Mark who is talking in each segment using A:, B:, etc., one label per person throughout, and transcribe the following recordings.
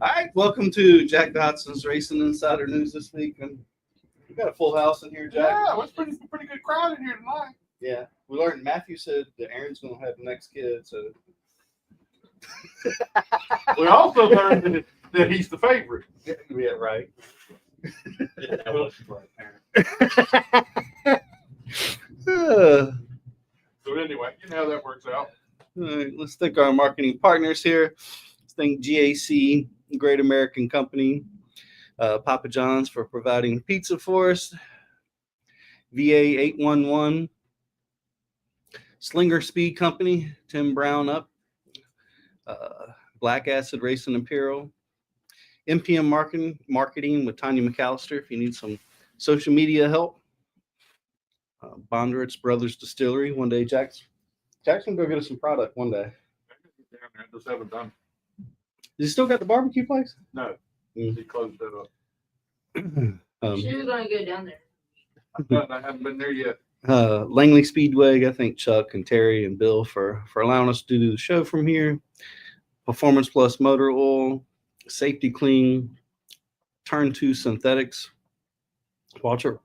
A: All right, welcome to Jack Dodson'S Racing Insider News this week, and we got a full house in here, Jack.
B: Yeah, it was pretty good crowd in here tonight.
A: Yeah, we learned Matthew said that Aaron's going to have the next kid, so
B: We also learned that he's the favorite.
A: yeah, right.
B: So anyway, you know how that works out.
A: All right, let's thank our marketing partners here. Let's thank GAC, Great American Company, Papa John's for providing pizza for us, VA 811, Slinger Speed Company, Tim Brown up, Black Acid Racing Imperial, MPM Marketing with Tanya McAllister if you need some social media help, Bondurant's Brothers Distillery. One day, Jack's gonna go get us some product one day.
B: I just haven't done.
A: Does he still got the barbecue place?
B: No, he closed that up.
C: She was gonna go down there.
B: I haven't been there yet.
A: Langley Speedway, I thank Chuck and Terry and Bill for allowing us to do the show from here. Performance Plus Motor Oil, Safety Clean, Turn 2 Synthetics, Water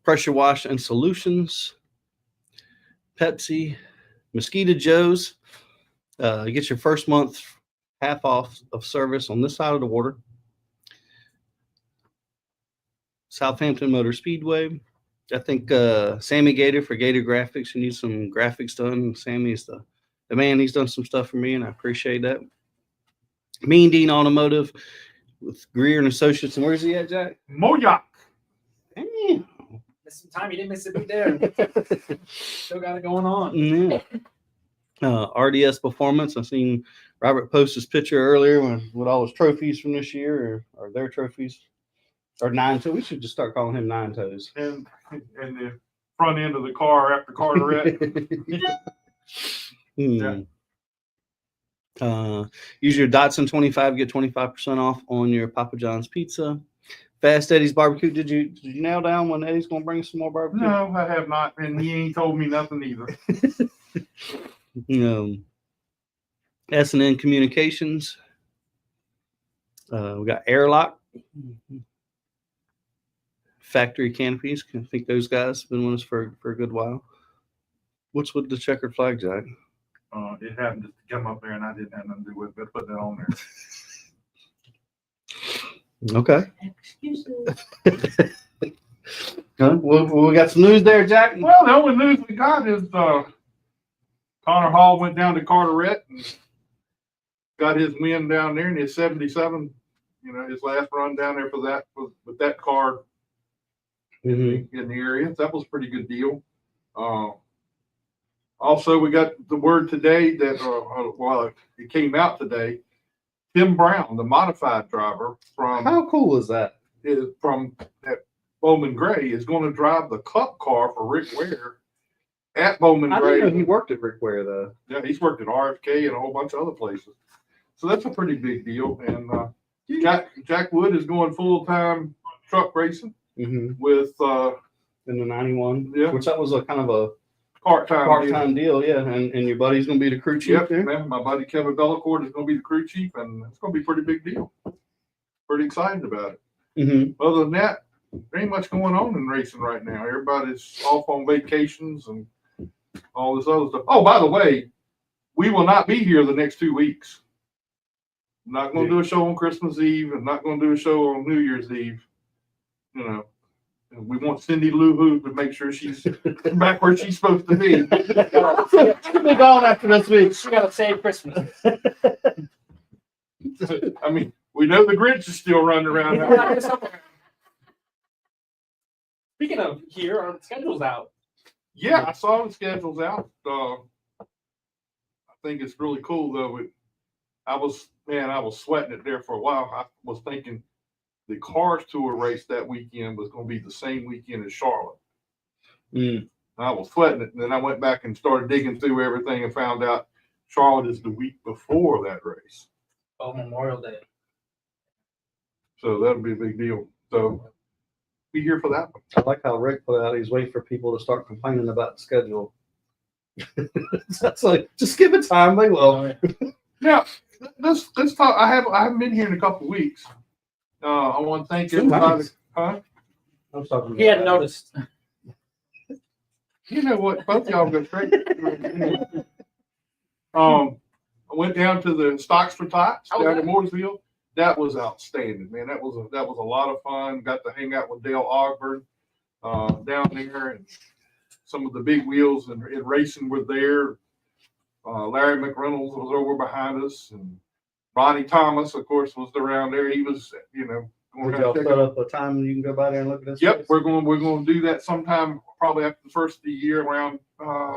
A: Pressure Wash and Solutions, Pepsi, Mosquito Joe's. You get your first month half off of service on this side of the water. Southampton Motor Speedway. I think Sammy Gator for Gator Graphics. You need some graphics done. Sammy's the man. He's done some stuff for me, and I appreciate that. Mean Dean Automotive with Greer and Associates. And where's he at, Jack?
B: Moyoc.
A: Damn.
D: Missed some time. You didn't miss a beat there. Still got it going on.
A: Yeah. RDS Performance. I seen Robert post his picture earlier with all his trophies from this year, or their trophies, or Nine Toes. We should just start calling him Nine Toes.
B: And the front end of the car after Carteret. Yeah.
A: Use your Dotson 25, get 25% off on your Papa John's pizza. Fast Eddie's barbecue. Did you nail down when Eddie's gonna bring some more barbecue?
B: No, I have not, and he ain't told me nothing either.
A: S&N Communications. We got Airlock. Factory Canopies. I think those guys have been with us for a good while. What's with the checkered flag, Jack?
B: It happened to come up there, and I didn't have nothing to do with it, but put that on there.
A: Okay.
C: Excuses.
A: Well, we got some news there, Jack.
B: Well, the only news we got is Connor Hall went down to Carteret and got his win down there in his 77. You know, his last run down there for that with that car in the area. That was a pretty good deal. Also, we got the word today that, well, it came out today. Tim Brown, the modified driver from
A: How cool is that?
B: At Bowman Gray, is going to drive the Cup car for Rick Ware at Bowman
A: I
B: Gray.
A: didn't know he worked at Rick Ware, though.
B: Yeah, he's worked at RFK and a whole bunch of other places. So that's a pretty big deal. And Jack Wood is going full-time truck racing with
A: In the 91,
B: Yeah.
A: which that was a kind of a
B: part-time
A: deal, yeah. And your buddy's going to be the crew chief
B: Yep,
A: there?
B: man, my buddy Kevin Bellacourt is going to be the crew chief, and it's going to be a pretty big deal. Pretty excited about it. Other than that, there ain't much going on in racing right now. Everybody's off on vacations and all this other stuff. Oh, by the way, we will not be here the next 2 weeks. I'm not going to do a show on Christmas Eve and not going to do a show on New Year's Eve. You know, we want Cindy Lou Who to make sure she's back where she's supposed to be.
A: She'll be gone after this week.
D: She got to save Christmas.
B: I mean, we know the Grinch is still running around.
D: Speaking of here, our schedule's out.
B: Yeah, I saw the schedules out. I think it's really cool though. I was sweating it there for a while. I was thinking the Cars Tour race that weekend was going to be the same weekend as Charlotte. I was sweating it, and then I went back and started digging through everything and found out Charlotte is the week before that race.
D: Oh, Memorial Day.
B: So that'll be a big deal. So be here for that one.
A: I like how Rick put out, he's waiting for people to start complaining about the schedule. That's like, just give it time, they will.
B: Now, let's talk. I haven't been here in a couple of weeks. I want to thank everybody. Huh?
A: I'm talking.
D: He hadn't noticed.
B: You know what? Both y'all go straight. I went down to the Stocks for Tots down in Mooresville. That was outstanding, man. That was a lot of fun. Got to hang out with Dale Ogburn down there, and some of the big wheels and racing were there. Larry McReynolds was over behind us, and Ronnie Thomas, of course, was around there. He was, going
A: Did y'all set up a time you can go by there and look at this?
B: Yep, we're going to do that sometime, probably after the first of the year around.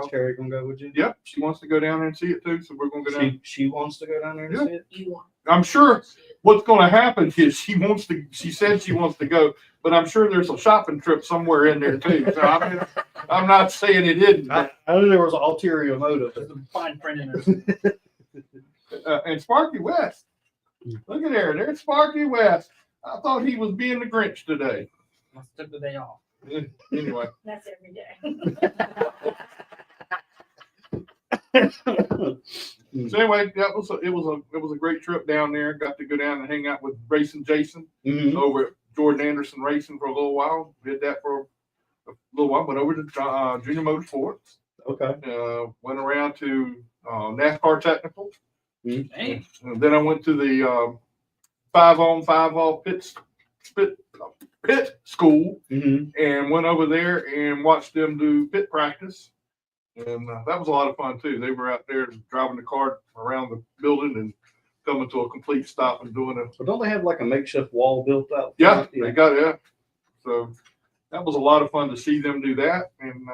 A: Terry gonna go with you?
B: Yep, she wants to go down there and see it too, so we're going to go down.
A: She wants to go down there and see it.
C: You want.
B: I'm sure what's going to happen is she said she wants to go, but I'm sure there's a shopping trip somewhere in there too. So I'm not saying it isn't. But,
A: I knew there was an ulterior motive.
D: There's some fine print in there.
B: and Sparky West, look at there. There's Sparky West. I thought he was being the Grinch today.
D: Must have took the day off.
B: Anyway.
C: That's every day.
B: So anyway, it was a great trip down there. Got to go down and hang out with Racing Jason over at Jordan Anderson Racing for a little while. Did that for a little while. Went over to Junior Motorsports.
A: Okay.
B: Went around to NASCAR Technical.
D: Hey.
B: And then I went to the 5-on, 5-off pit school and went over there and watched them do pit practice. And that was a lot of fun too. They were out there driving the car around the building and coming to a complete stop and doing it.
A: So don't they have like a makeshift wall built out?
B: Yeah, they got it. Yeah. So that was a lot of fun to see them do that. And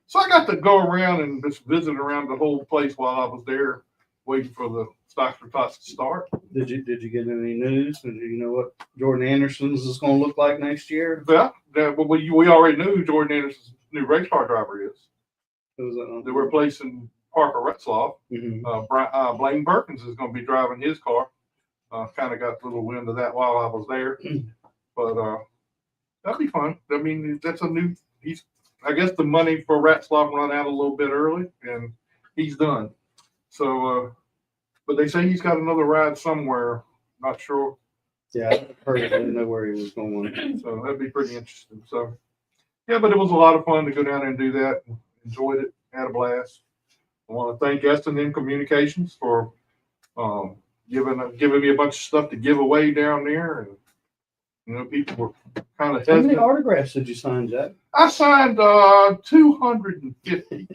B: so I got to go around and just visit around the whole place while I was there waiting for the Stocks for Tots to start.
A: Did you get any news? And do you know what Jordan Anderson's is going to look like next year?
B: Yeah, we already knew who Jordan Anderson's new race car driver is. They were replacing Parker Retzloff. Blaine Perkins is going to be driving his car. Kind of got a little wind of that while I was there, but that'd be fun. I mean, that's a new. I guess the money for Retzloff run out a little bit early, and he's done. So, but they say he's got another ride somewhere. Not sure.
A: Yeah, I heard it. I didn't know where he was going.
B: So that'd be pretty interesting. So, yeah, but it was a lot of fun to go down there and do that. Enjoyed it, had a blast. I want to thank S&M Communications for giving me a bunch of stuff to give away down there, and people were kind of
A: How many
B: hesitant.
A: autographs did you sign, Jack?
B: I signed 250.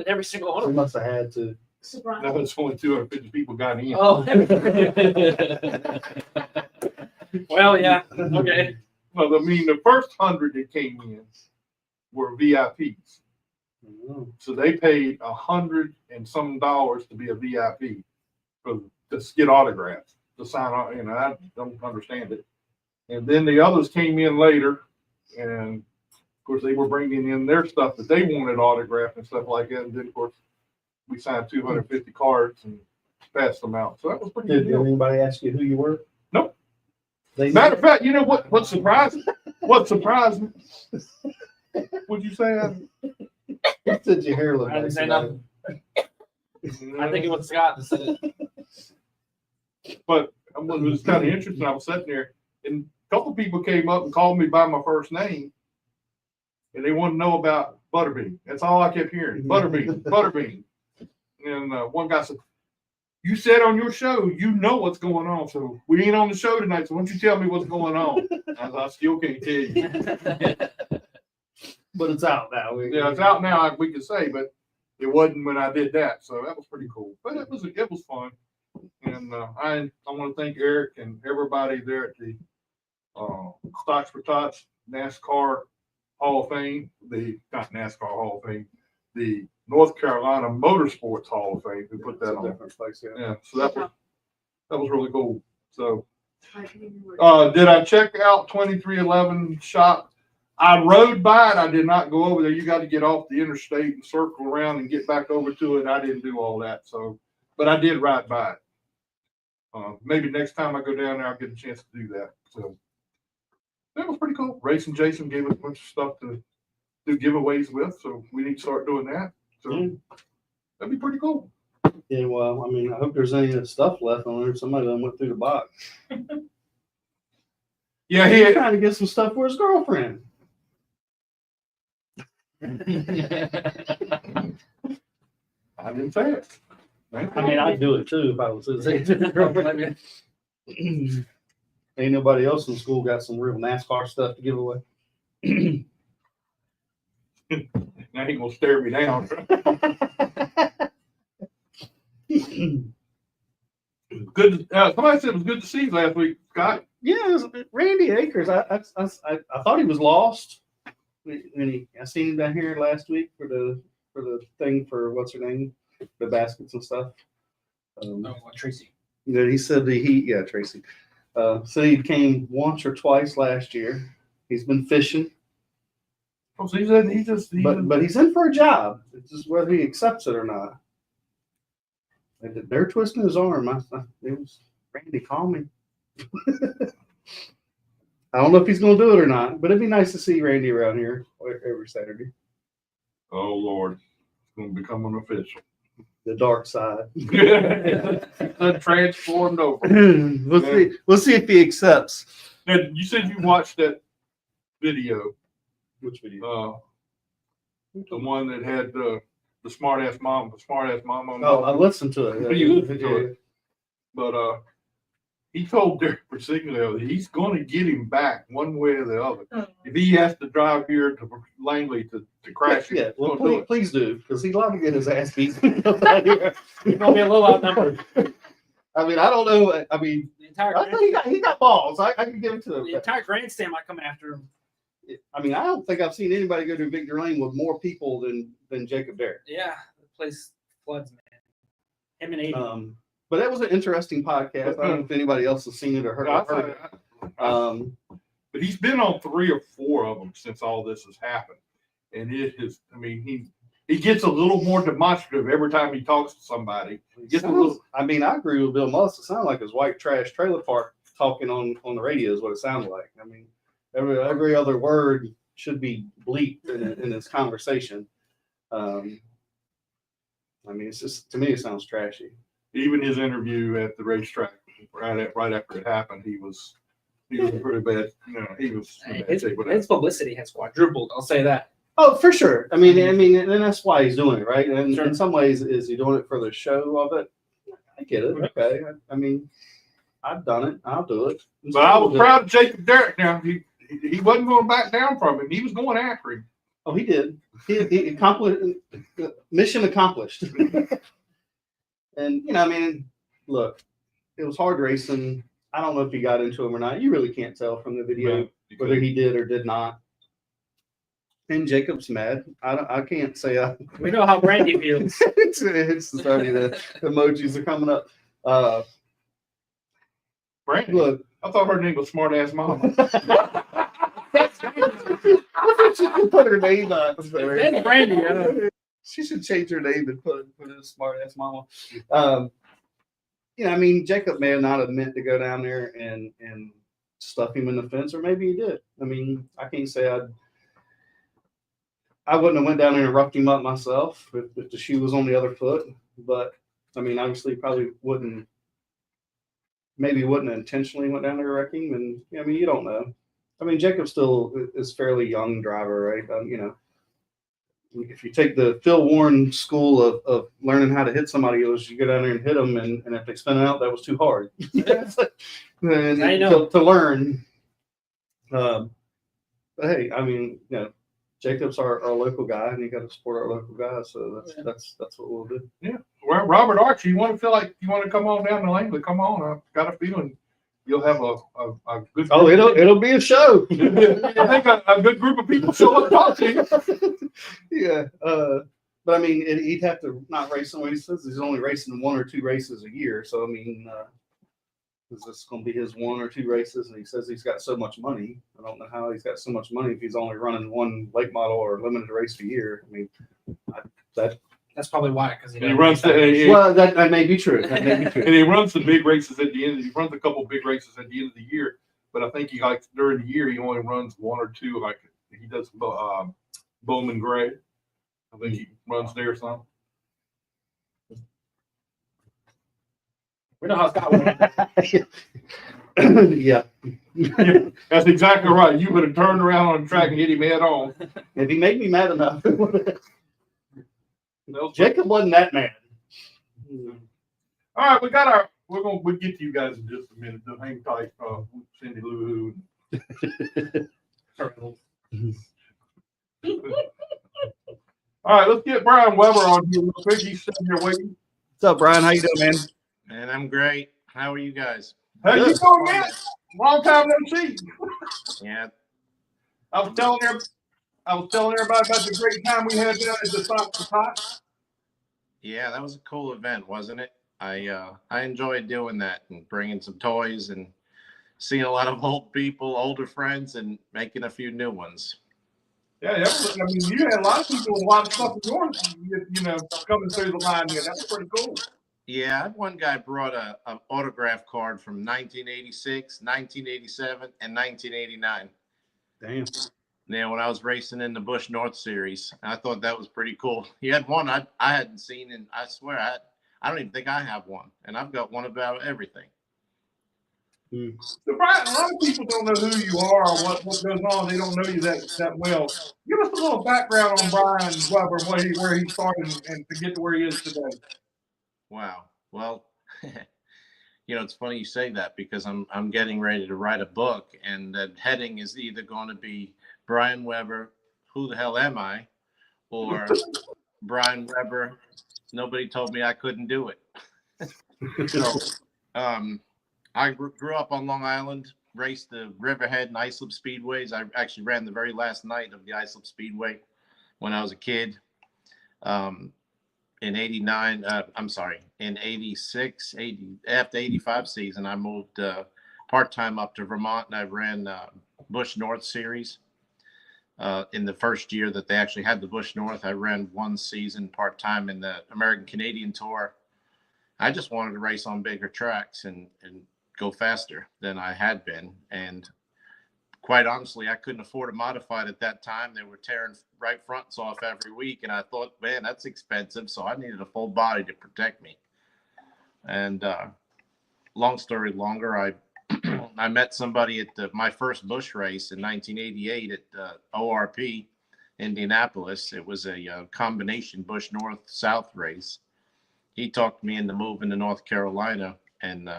D: Every single one
A: We
D: of them.
A: must have had to.
C: Surprise.
B: No, it's only 250 people got in.
D: Oh. Well, yeah. Okay.
B: Well, I mean, the first 100 that came in were VIPs.
A: Oh.
B: So they paid $100 and some to be a VIP to get autographs, to sign on. I don't understand it. And then the others came in later, and of course they were bringing in their stuff that they wanted autographed and stuff like that. And then of course we signed 250 cards and passed them out. So that was pretty good
A: Did
B: deal.
A: anybody ask you who you were?
B: Nope.
A: They
B: Matter of fact, you know what surprised me? What surprised me? What'd you say?
A: What did your hair look
D: I didn't
A: like?
D: say nothing. I think it was Scott that said it.
B: But it was kind of interesting. I was sitting there, and a couple people came up and called me by my first name, and they wanted to know about Butterbean. That's all I kept hearing. Butterbean, Butterbean. And one guy said, "You said on your show, you know what's going on. So we ain't on the show tonight. So why don't you tell me what's going on?" I still can't tell you.
A: But it's out now.
B: Yeah, it's out now. We can say, but it wasn't when I did that. So that was pretty cool. But it was fun. And I want to thank Eric and everybody there at the Stocks for Tots NASCAR Hall of Fame, not NASCAR Hall of Fame, the North Carolina Motorsports Hall of Fame, who put that
A: It's a
B: on.
A: different place. Yeah.
B: Yeah, so that was really cool. So did I check out 2311 shop? I rode by it. I did not go over there. You got to get off the interstate and circle around and get back over to it. I didn't do all that. So, but I did ride by it. Maybe next time I go down there, I'll get a chance to do that. So that was pretty cool. Racing Jason gave us a bunch of stuff to do giveaways with. So we need to start doing that. So that'd be pretty cool.
A: Yeah, well, I mean, I hope there's any stuff left on there. Somebody done went through the box.
B: Yeah,
A: He's
B: he
A: trying to get some stuff for his girlfriend.
B: I didn't say it.
A: I mean, I'd do it too if I was his age. Ain't nobody else in school got some real NASCAR stuff to give away.
B: Now he gonna stare me down. Good. Somebody said it was good to see you last week, Scott.
A: Yeah, it was Randy Akers. I thought he was lost. I seen him down here last week for the thing for what's her name, the baskets and stuff.
D: Tracy.
A: He said that Tracy. So he came once or twice last year. He's been fishing.
B: Oh, so
A: But he's in for a job. It's just whether he accepts it or not. They're twisting his arm. It was Randy, call me. I don't know if he's going to do it or not, but it'd be nice to see Randy around here every Saturday.
B: Oh Lord, it's gonna become an official.
A: The dark side.
B: Transformed over.
A: We'll see if he accepts.
B: Now, you said you watched that video.
A: Which video?
B: The one that had the smart ass mom on.
A: Oh, I listened to it.
B: You listened to it. But he told Derek Persiglio that he's going to get him back one way or the other. If he has to drive here to Langley to crash him.
A: Yeah, well, please do, because he's allowed to get his ass beat.
D: He's gonna be a little outnumbered.
A: I mean, I don't know. I mean,
D: The entire
A: I think he got balls. I can give it to him.
D: the entire grandstand might come after him.
A: I mean, I don't think I've seen anybody go to Victor Lane with more people than Jacob Derrick.
D: Yeah, the place floods, man. Him and 80.
A: But that was an interesting podcast. I don't know if anybody else has seen it or heard it.
B: But he's been on 3 or 4 of them since all this has happened. And it is, I mean, he gets a little more demonstrative every time he talks to somebody.
A: I mean, I agree with Bill Musk. It sounded like his white trash trailer park talking on the radio is what it sounded like. I mean, every other word should be bleeped in this conversation. I mean, it's just, to me, it sounds trashy.
B: Even his interview at the racetrack right after it happened, he was pretty bad. You know, he was.
D: His publicity has quadrupled. I'll say that.
A: Oh, for sure. I mean, and that's why he's doing it, right? And in some ways, is he doing it for the show of it? I get it. Okay. I mean, I've done it. I'll do it.
B: But I was proud of Jacob Derrick. Now he wasn't going back down from him. He was going after him.
A: Oh, he did. He accomplished mission accomplished. And I mean, look, it was hard racing. I don't know if he got into him or not. You really can't tell from the video whether he did or did not. And Jacob's mad. I can't say.
D: We know how Brandy feels.
A: It's already the emojis are coming up.
B: Brandy,
A: look,
B: I thought her name was Smart Ass Mama.
A: She could put her name on.
D: That's Brandy.
A: She should change her name and put a smart ass mama. I mean, Jacob may not have meant to go down there and stuff him in the fence, or maybe he did. I mean, I can't say I wouldn't have went down there and roughed him up myself if the shoe was on the other foot. But I mean, obviously, probably wouldn't intentionally went down there to wreck him. And I mean, you don't know. I mean, Jacob still is fairly young driver, right? If you take the Phil Warren school of learning how to hit somebody, it was you go down there and hit them, and if they spin out, that was too hard. To learn. But hey, I mean, Jacob's our local guy, and you got to support our local guys. So that's what we'll do.
B: Yeah. Well, Robert Archie, you want to come on down to Langley? Come on. I've got a feeling you'll have a good.
A: Oh, it'll be a show.
B: I think a good group of people show up to talk to you.
A: Yeah. But I mean, he'd have to not race somewhere. He says he's only racing 1 or 2 races a year. So I mean, is this going to be his 1 or 2 races? And he says he's got so much money. I don't know how he's got so much money if he's only running 1 late model or limited race a year. I mean,
D: that's probably why, because
B: he runs
A: that may be true. That may be true.
B: And he runs the big races at the end. He runs a couple big races at the end of the year. But I think during the year he only runs 1 or 2. Like he does Bowman Gray. I think he runs there or something.
D: We know how Scott went.
A: Yeah.
B: That's exactly right. You would have turned around on the track and hit him head on.
A: If he made me mad enough.
B: All
A: Jacob wasn't that mad.
B: right, we'll get to you guys in just a minute. So hang tight, Cindy Lou. All right, let's get Brian Weber on here real quick. He's sitting here waiting.
A: What's up, Brian? How you doing, man?
E: Man, I'm great. How are you guys?
B: How you
A: Good.
B: doing, man? Long time no see.
E: Yeah,
B: I was telling everybody about the great time we had down at the Sock for Tots.
E: yeah, that was a cool event, wasn't it? I enjoyed doing that and bringing some toys and seeing a lot of old people, older friends, and making a few new ones.
B: Yeah, I mean, you had a lot of people with a lot of stuff of yours, coming through the line here. That was pretty cool.
E: Yeah, I had one guy brought an autograph card from 1986, 1987, and 1989.
A: Damn.
E: Yeah, when I was racing in the Busch North Series, I thought that was pretty cool. He had one I hadn't seen, and I swear I don't even think I have one, and I've got one about everything.
B: So, Brian, a lot of people don't know who you are or what goes on. They don't know you that well. Give us a little background on Brian Weber, where he started and to get to where he is today.
E: Wow. Well, it's funny you say that because I'm getting ready to write a book, and the heading is either going to be Brian Weber, Who the Hell Am I? Or Brian Weber, Nobody Told Me I Couldn't Do It. So, I grew up on Long Island, raced the Riverhead and Islip Speedways. I actually ran the very last night of the Islip Speedway when I was a kid. In 89, in 86, after 85 season, I moved part-time up to Vermont, and I ran Busch North Series. In the first year that they actually had the Busch North, I ran one season part-time in the American Canadian Tour. I just wanted to race on bigger tracks and go faster than I had been. And quite honestly, I couldn't afford a modified at that time. They were tearing right fronts off every week. And I thought, man, that's expensive. So I needed a full body to protect me. And long story longer, I met somebody at my first Busch race in 1988 at ORP, Indianapolis. It was a combination Busch North-South race. He talked me into moving to North Carolina. And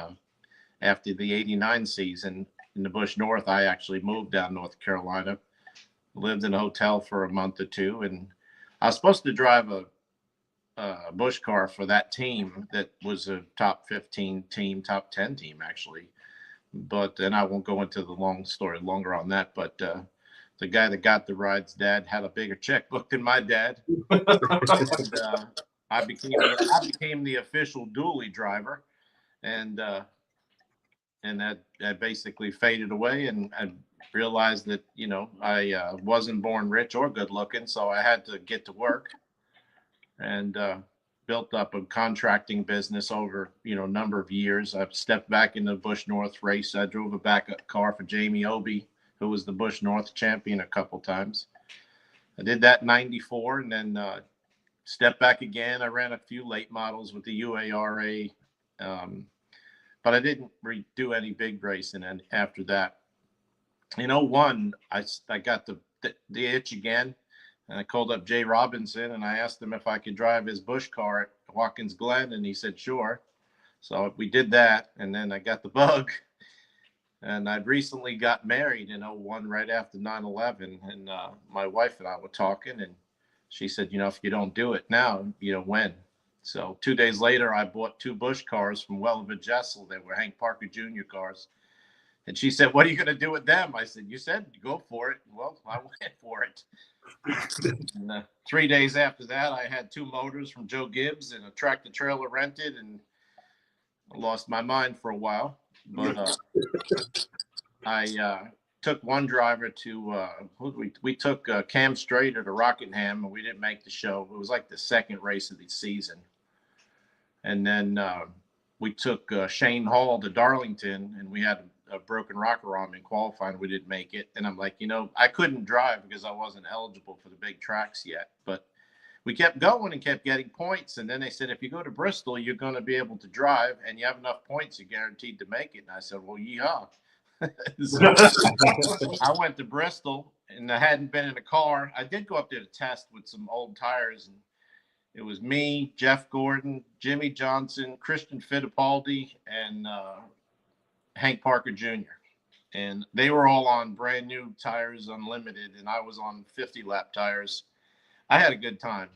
E: after the 89 season in the Busch North, I actually moved down North Carolina, lived in a hotel for a month or two. And I was supposed to drive a Busch car for that team that was a top 15 team, top 10 team, actually. But and I won't go into the long story longer on that. But the guy that got the ride's dad had a bigger checkbook than my dad. And, I became the official dually driver, and that basically faded away. And I realized that I wasn't born rich or good looking, so I had to get to work, and built up a contracting business over a number of years. I've stepped back into the Busch North race. I drove a backup car for Jamie Obie, who was the Busch North champion a couple times. I did that in '94, and then stepped back again. I ran a few late models with the UARA, but I didn't do any big racing. And after that, in '01, I got the itch again. And I called up Jay Robinson, and I asked him if I could drive his Busch car at Watkins Glen, and he said, sure. So we did that, and then I got the bug. And I'd recently got married in '01, right after 9/11, and my wife and I were talking, and she said, if you don't do it now, when? So 2 days later, I bought two Busch cars from Wllbrock. They were Hank Parker Jr. cars. And she said, what are you going to do with them? I said, you said go for it. Well, I went for it. And 3 days after that, I had two motors from Joe Gibbs and a tractor trailer rented, and I lost my mind for a while. But I took one driver to we took Cam Strader to Rockingham, and we didn't make the show. It was like the second race of the season. And then we took Shane Hall to Darlington, and we had a broken rocker arm in qualifying. We didn't make it. And I'm like, I couldn't drive because I wasn't eligible for the big tracks yet. But we kept going and kept getting points. And then they said, if you go to Bristol, you're going to be able to drive and you have enough points, you're guaranteed to make it. And I said, well, yeehaw. So I went to Bristol and I hadn't been in a car. I did go up there to test with some old tires, and it was me, Jeff Gordon, Jimmy Johnson, Christian Fittipaldi, and Hank Parker Jr. And they were all on brand new tires, unlimited, and I was on 50-lap tires. I had a good time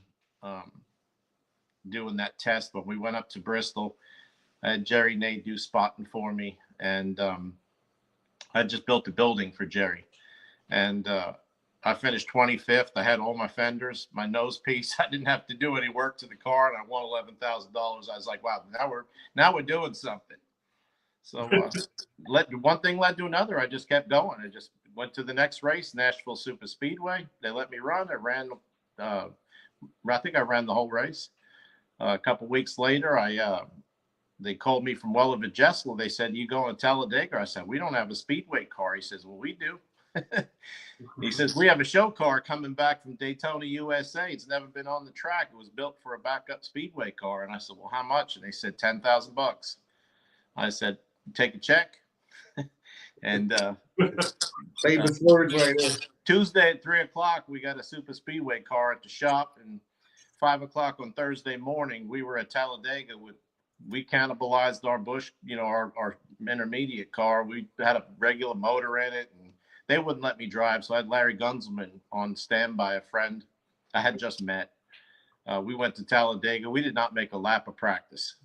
E: doing that test. When we went up to Bristol, I had Jerry Nade do spotting for me, and I just built a building for Jerry. And I finished 25th. I had all my fenders, my nose piece. I didn't have to do any work to the car, and I won $11,000. I was like, wow, now we're doing something. So one thing led to another. I just kept going. I just went to the next race, Nashville Super Speedway. They let me run. I ran. I think I ran the whole race. A couple weeks later, they called me from Wllbrock. They said, you going to Talladega? I said, we don't have a Speedway car. He says, well, we do. He says, we have a show car coming back from Daytona, USA. It's never been on the track. It was built for a backup Speedway car. And I said, well, how much? And they said, $10,000. I said, take a check. And
A: famous words right there.
E: Tuesday at 3:00, we got a Super Speedway car at the shop. And 5:00 on Thursday morning, we were at Talladega. We cannibalized our Busch, our intermediate car. We had a regular motor in it, and they wouldn't let me drive. So I had Larry Gunzelman on standby, a friend I had just met. We went to Talladega. We did not make a lap of practice,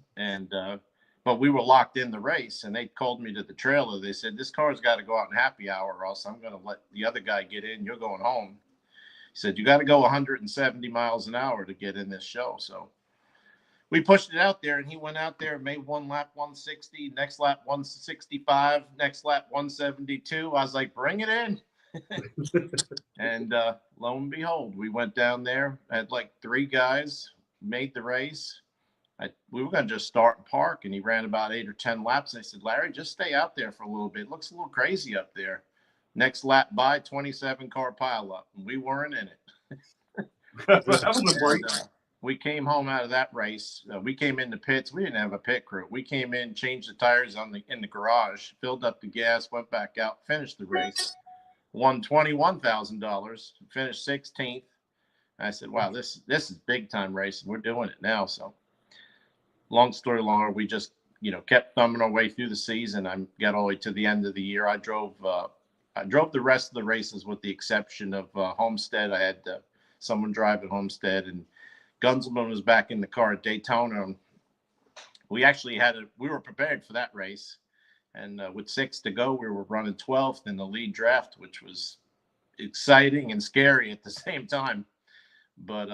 E: but we were locked in the race, and they called me to the trailer. They said, this car's got to go out in happy hour, or else I'm going to let the other guy get in. You're going home. He said, you got to go 170 miles an hour to get in this show. So we pushed it out there, and he went out there and made one lap 160, next lap 165, next lap 172. I was like, bring it in. And lo and behold, we went down there, had like 3 guys, made the race. We were going to just start and park, and he ran about 8 or 10 laps. And I said, Larry, just stay out there for a little bit. It looks a little crazy up there. Next lap by, 27-car pileup, and we weren't in it.
B: That was a break.
E: We came home out of that race. We came in the pits. We didn't have a pit crew. We came in, changed the tires in the garage, filled up the gas, went back out, finished the race, won $21,000, finished 16th. I said, wow, this is big time racing. We're doing it now. So long story longer, we just, kept thumbing our way through the season. I got all the way to the end of the year. I drove the rest of the races with the exception of Homestead. I had someone drive at Homestead, and Gunzelman was back in the car at Daytona. We actually we were prepared for that race. And with 6 to go, we were running 12th in the lead draft, which was exciting and scary at the same time. But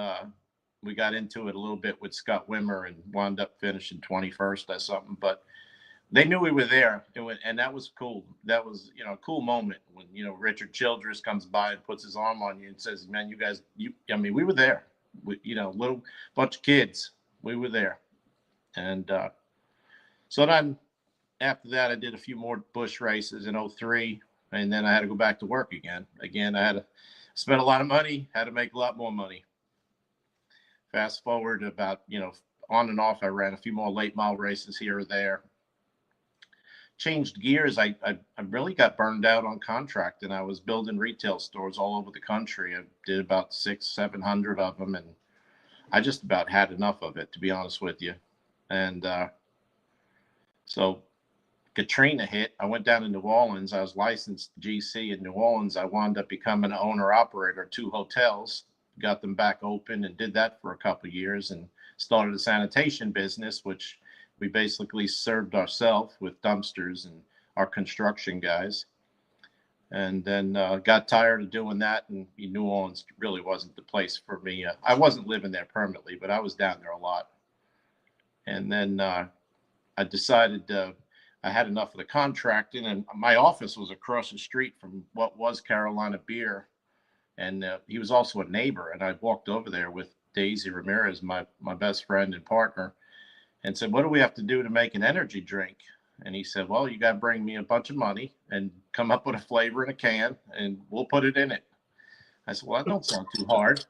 E: we got into it a little bit with Scott Wimmer and wound up finishing 21st or something. But they knew we were there, and that was cool. That was, a cool moment when, Richard Childress comes by and puts his arm on you and says, man, you guys, we were there. Little bunch of kids, we were there. And so then after that, I did a few more Busch races in 2003, and then I had to go back to work again. I had to spend a lot of money, had to make a lot more money. Fast forward about, on and off, I ran a few more late mile races here or there. Changed gears. I really got burned out on contract, and I was building retail stores all over the country. I did about 600-700 of them, and I just about had enough of it, to be honest with you. And so Katrina hit. I went down to New Orleans. I was licensed GC in New Orleans. I wound up becoming an owner-operator of 2 hotels, got them back open, and did that for a couple of years, and started a sanitation business, which we basically served ourselves with dumpsters and our construction guys. And then got tired of doing that, and New Orleans really wasn't the place for me. I wasn't living there permanently, but I was down there a lot. And then I decided I had enough of the contracting, and my office was across the street from what was Carolina Beer. And he was also a neighbor, and I walked over there with Daisy Ramirez, my best friend and partner, and said, what do we have to do to make an energy drink? And he said, well, you got to bring me a bunch of money and come up with a flavor in a can, and we'll put it in it. I said, well, that don't sound too hard.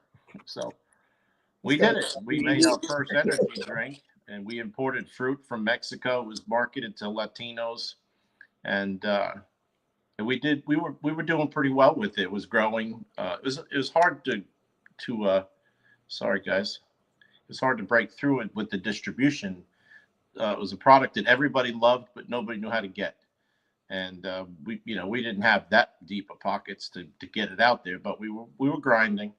E: So We did it. We made our first energy drink, and we imported fruit from Mexico. It was marketed to Latinos, and we were doing pretty well with it. It was growing. It was hard to sorry guys, it was hard to break through it with the distribution. It was a product that everybody loved, but nobody knew how to get. And we didn't have that deep of pockets to get it out there, but we were grinding.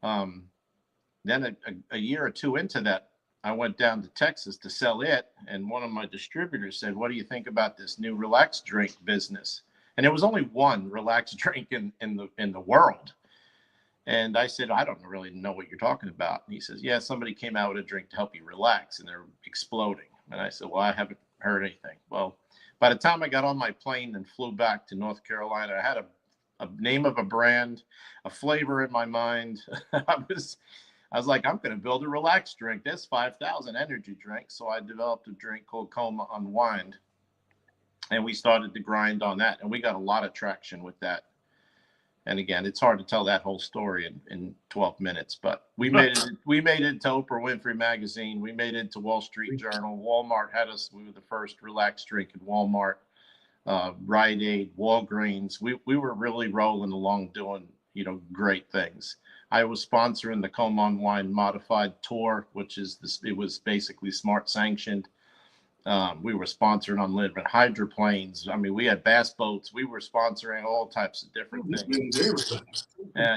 E: Then a year or two into that, I went down to Texas to sell it, and one of my distributors said, "What do you think about this new relaxed drink business?" And there was only one relaxed drink in the world. And I said, "I don't really know what you're talking about." And he says, "Yeah, somebody came out with a drink to help you relax, and they're exploding." And I said, "Well, I haven't heard anything." Well, by the time I got on my plane and flew back to North Carolina, I had a name of a brand, a flavor in my mind. I was like, I'm going to build a relaxed drink. That's 5,000 energy drink. So I developed a drink called Coma Unwind, and we started to grind on that, and we got a lot of traction with that. And again, it's hard to tell that whole story in 12 minutes, but we made it to Oprah Winfrey Magazine. We made it to Wall Street Journal. Walmart had us. We were the first relaxed drink at Walmart, Rite Aid, Walgreens. We were really rolling along doing, great things. I was sponsoring the Coma Unwind Modified Tour, it was basically smart sanctioned. We were sponsoring unlimited hydroplanes. I mean, we had bass boats. We were sponsoring all types of different things.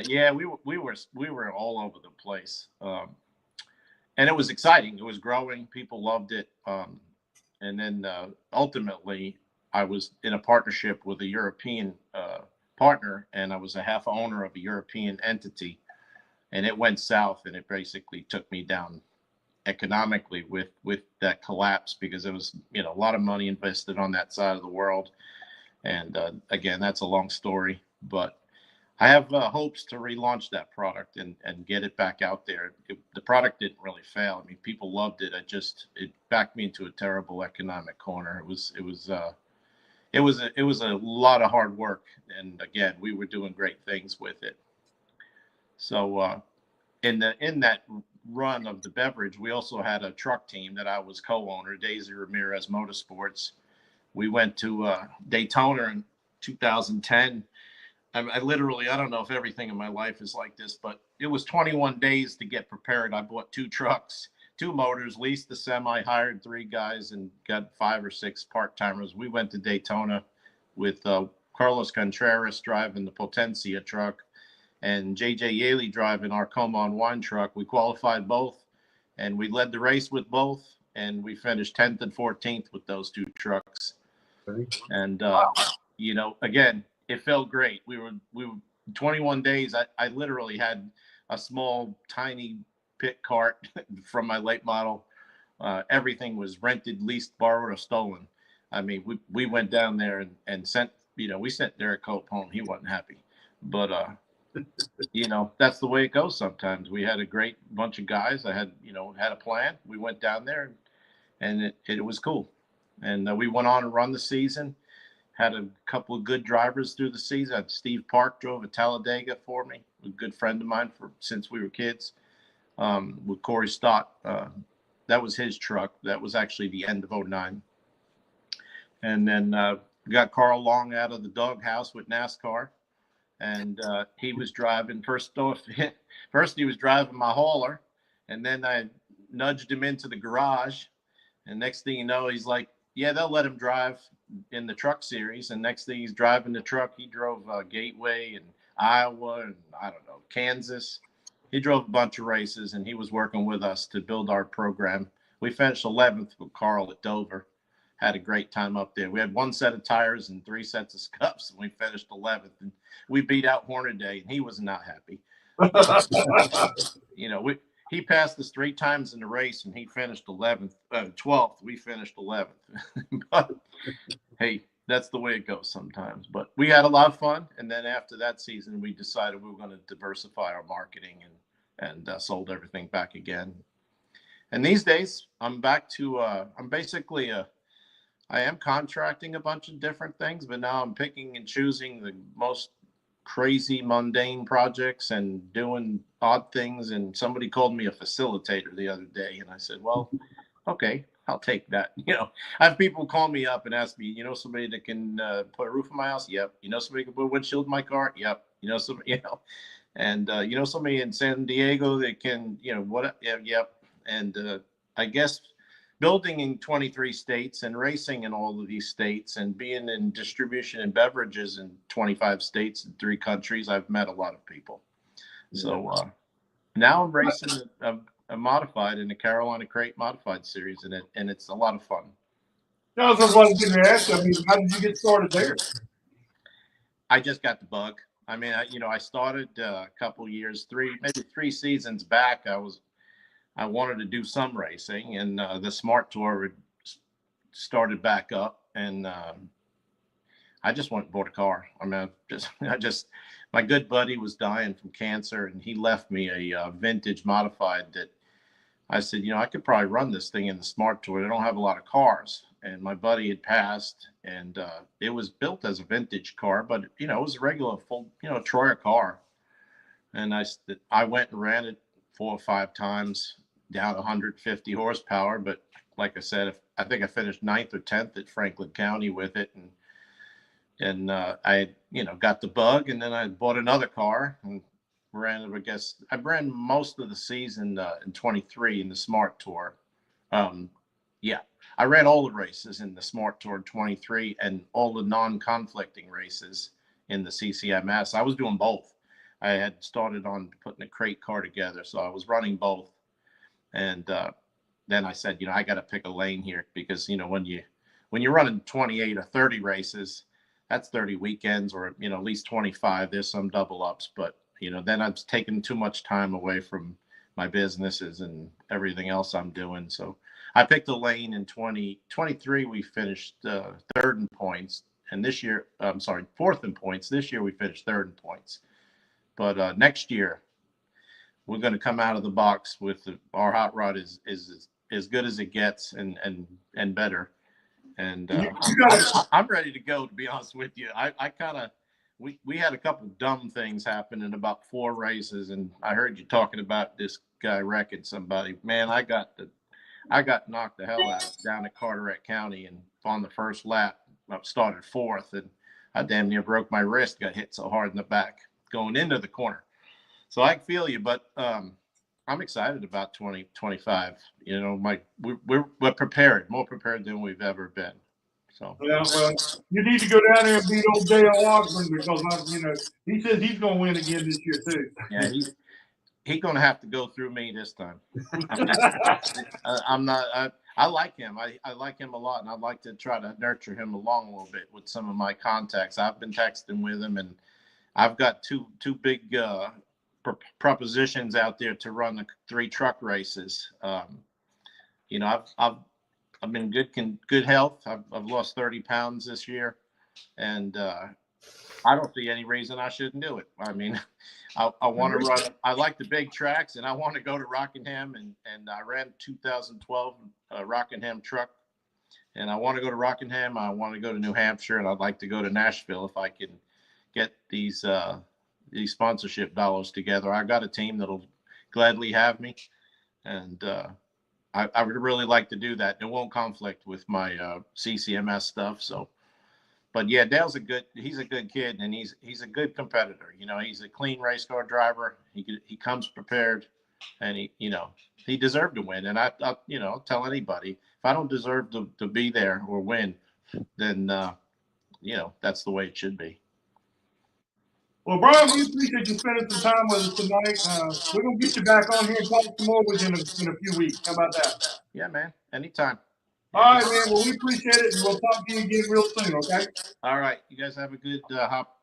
E: Yeah, we were all over the place, and it was exciting. It was growing. People loved it, and then ultimately, I was in a partnership with a European partner, and I was a half owner of a European entity, and it went south, and it basically took me down economically with that collapse, because it was a lot of money invested on that side of the world. And again, that's a long story, but I have hopes to relaunch that product and get it back out there. The product didn't really fail. I mean, people loved it. It backed me into a terrible economic corner. It was a lot of hard work, and again, we were doing great things with it. So in that run of the beverage, we also had a truck team that I was co-owner, Daisy Ramirez Motorsports. We went to Daytona in 2010. I literally, I don't know if everything in my life is like this, but it was 21 days to get prepared. I bought 2 trucks, 2 motors, leased the semi, hired 3 guys, and got 5 or 6 part-timers. We went to Daytona with Carlos Contreras driving the Potencia truck, and JJ Yaley driving our Coma Unwind truck. We qualified both, and we led the race with both, and we finished 10th and 14th with those 2 trucks. And again, it felt great. We were 21 days. I literally had a small, tiny pit cart from my late model. Everything was rented, leased, borrowed, or stolen. I mean, we went down there and sent. We sent Derek Cope home. He wasn't happy, but that's the way it goes sometimes. We had a great bunch of guys. I had a plan. We went down there, and it was cool. And we went on and run the season. Had a couple of good drivers through the season. Steve Park drove a Talladega for me, a good friend of mine since we were kids. With Corey Stott, that was his truck. That was actually the end of '09. And then we got Carl Long out of the doghouse with NASCAR. And he was driving first he was driving my hauler, and then I nudged him into the garage, and next thing you know, he's like, yeah, they'll let him drive in the truck series. And next thing, he's driving the truck. He drove Gateway and Iowa and Kansas. He drove a bunch of races, and he was working with us to build our program. We finished 11th with Carl at Dover. Had a great time up there. We had 1 set of tires and 3 sets of scuffs, and we finished 11th. And we beat out Hornaday, and he was not happy. He passed us 3 times in the race, and he finished 12th. We finished 11th. But hey, that's the way it goes sometimes. But we had a lot of fun, and then after that season, we decided we were going to diversify our marketing and sold everything back again. And these days, I'm back to I'm basically I am contracting a bunch of different things, but now I'm picking and choosing the most crazy mundane projects and doing odd things. And somebody called me a facilitator the other day, and I said, well, okay, I'll take that. I have people call me up and ask me, somebody that can put a roof in my house? Yep. Somebody can put a windshield in my car? Yep. Somebody, and somebody in San Diego that can, what? Yep. And I guess building in 23 states and racing in all of these states and being in distribution and beverages in 25 states and 3 countries, I've met a lot of people. So now I'm racing a modified in the Carolina Crate Modified Series, and it's a lot of fun.
B: No, that's what I was going to ask. I mean, how did you get started there?
E: I just got the bug. I mean, I started a couple years, maybe 3 seasons back. I wanted to do some racing, and the Smart Tour started back up, and I just went and bought a car. I mean, my good buddy was dying from cancer, and he left me a vintage modified that I said, I could probably run this thing in the Smart Tour. They don't have a lot of cars. And my buddy had passed, and it was built as a vintage car, but, it was a regular full, Troyer car. And I went and ran it 4 or 5 times, down 150 horsepower. But like I said, I think I finished 9th or 10th at Franklin County with it. And I, got the bug, and then I bought another car and ran it. I guess I ran most of the season in 23 in the Smart Tour. I ran all the races in the Smart Tour 23 and all the non-conflicting races in the CCMS. I was doing both. I had started on putting a crate car together, so I was running both. And then I said, I got to pick a lane here because, when you're running 28 or 30 races, that's 30 weekends or, at least 25. There's some double ups, but, then I'm taking too much time away from my businesses and everything else I'm doing. So I picked a lane in 2023. We finished 3rd in points. And this year, 4th in points. This year we finished 3rd in points. But next year, we're going to come out of the box with our hot rod is as good as it gets and better. And I'm ready to go, to be honest with you. We had a couple dumb things happen in about 4 races, and I heard you talking about this guy wrecking somebody. Man, I got knocked the hell out down at Carteret County, and on the first lap, I started 4th, and I damn near broke my wrist. Got hit so hard in the back going into the corner. So I feel you, but I'm excited about 2025. We're prepared, more prepared than we've ever been. So
B: well, you need to go down there and beat old Dale Ogden because he says he's going to win again this year too.
E: Yeah, he's going to have to go through me this time. I'm not. I like him. I like him a lot, and I'd like to try to nurture him along a little bit with some of my contacts. I've been texting with him, and I've got two big propositions out there to run the 3 truck races. I've been good health. I've lost 30 pounds this year, and I don't see any reason I shouldn't do it. I mean, I want to run. I like the big tracks, and I want to go to Rockingham, and I ran 2012 Rockingham truck, and I want to go to Rockingham. I want to go to New Hampshire, and I'd like to go to Nashville if I can get these sponsorship dollars together. I got a team that'll gladly have me, and I would really like to do that. It won't conflict with my CCMS stuff. So, but yeah, Dale's he's a good kid, and he's a good competitor. He's a clean race car driver. He comes prepared, and he deserved to win. And I tell anybody, if I don't deserve to be there or win, then that's the way it should be.
B: Well, Brian, we appreciate you spending some time with us tonight. We're going to get you back on here and talk some more with you in a few weeks. How about that?
E: Yeah, man. Anytime.
B: All right, man. Well, we appreciate it, and we'll talk to you again real soon, okay?
E: All right. You guys have a good,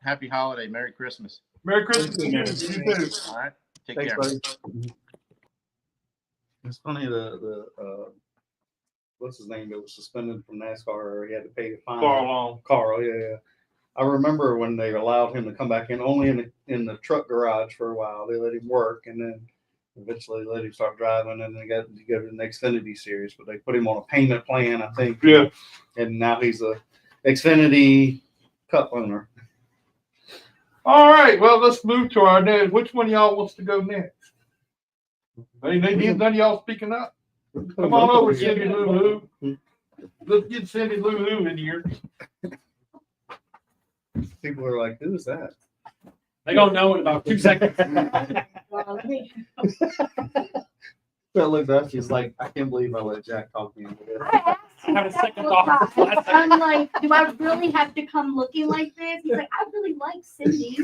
E: happy holiday. Merry Christmas.
B: Merry Christmas to you. You too.
E: All right. Take
A: Thanks,
E: care.
A: buddy. It's funny, the what's his name that was suspended from NASCAR, or he had to pay the fine. Carl, yeah. I remember when they allowed him to come back in only in the truck garage for a while. They let him work, and then eventually let him start driving, and then they got to go to the Xfinity series. But they put him on a payment plan, I think.
B: Yeah.
A: And now he's a Xfinity Cup owner.
B: All right, well, let's move to our next. Which one of y'all wants to go next? Hey, none of y'all speaking up. Come on over, Cindy Lou Lou. Let's get Cindy Lou Lou in here.
A: People are like, who's that?
D: They gonna know in about 2 seconds.
C: Well,
A: That looked up. She's like, I can't believe I let Jack talk me into this.
C: I asked him
D: Have a second
C: several
D: thought.
C: times. I'm like, do I really have to come looking like this? He's like, I really like Cindy.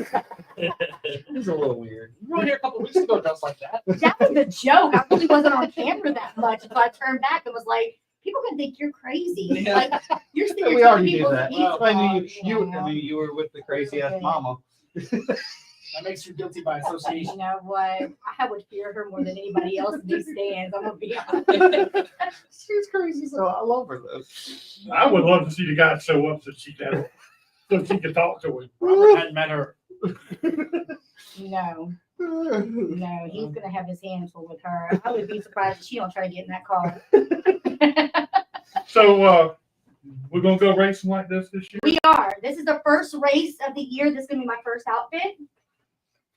A: It's a little weird.
D: You were here a couple weeks ago dressed like that.
C: That was a joke. I really wasn't on camera that much. So I turned back and was like, people can think you're crazy.
D: Yeah.
C: Like, you're sticking
A: We
C: to
A: already knew
C: people's
A: that.
C: feet.
A: I knew
C: You
A: I knew you were with the crazy ass mama.
D: That makes you guilty by
C: You
D: association.
C: know what? I would fear her more than anybody else in these stands. I'm gonna be honest.
A: She's crazy, so I love her though.
B: I would love to see the guy show up so she could talk to him.
D: Robert hadn't met her.
C: No, no, he's gonna have his hands full with her. I would be surprised if she don't try to get in that car.
B: So we're gonna go racing like this year.
C: We are. This is the first race of the year. This is gonna be my first outfit.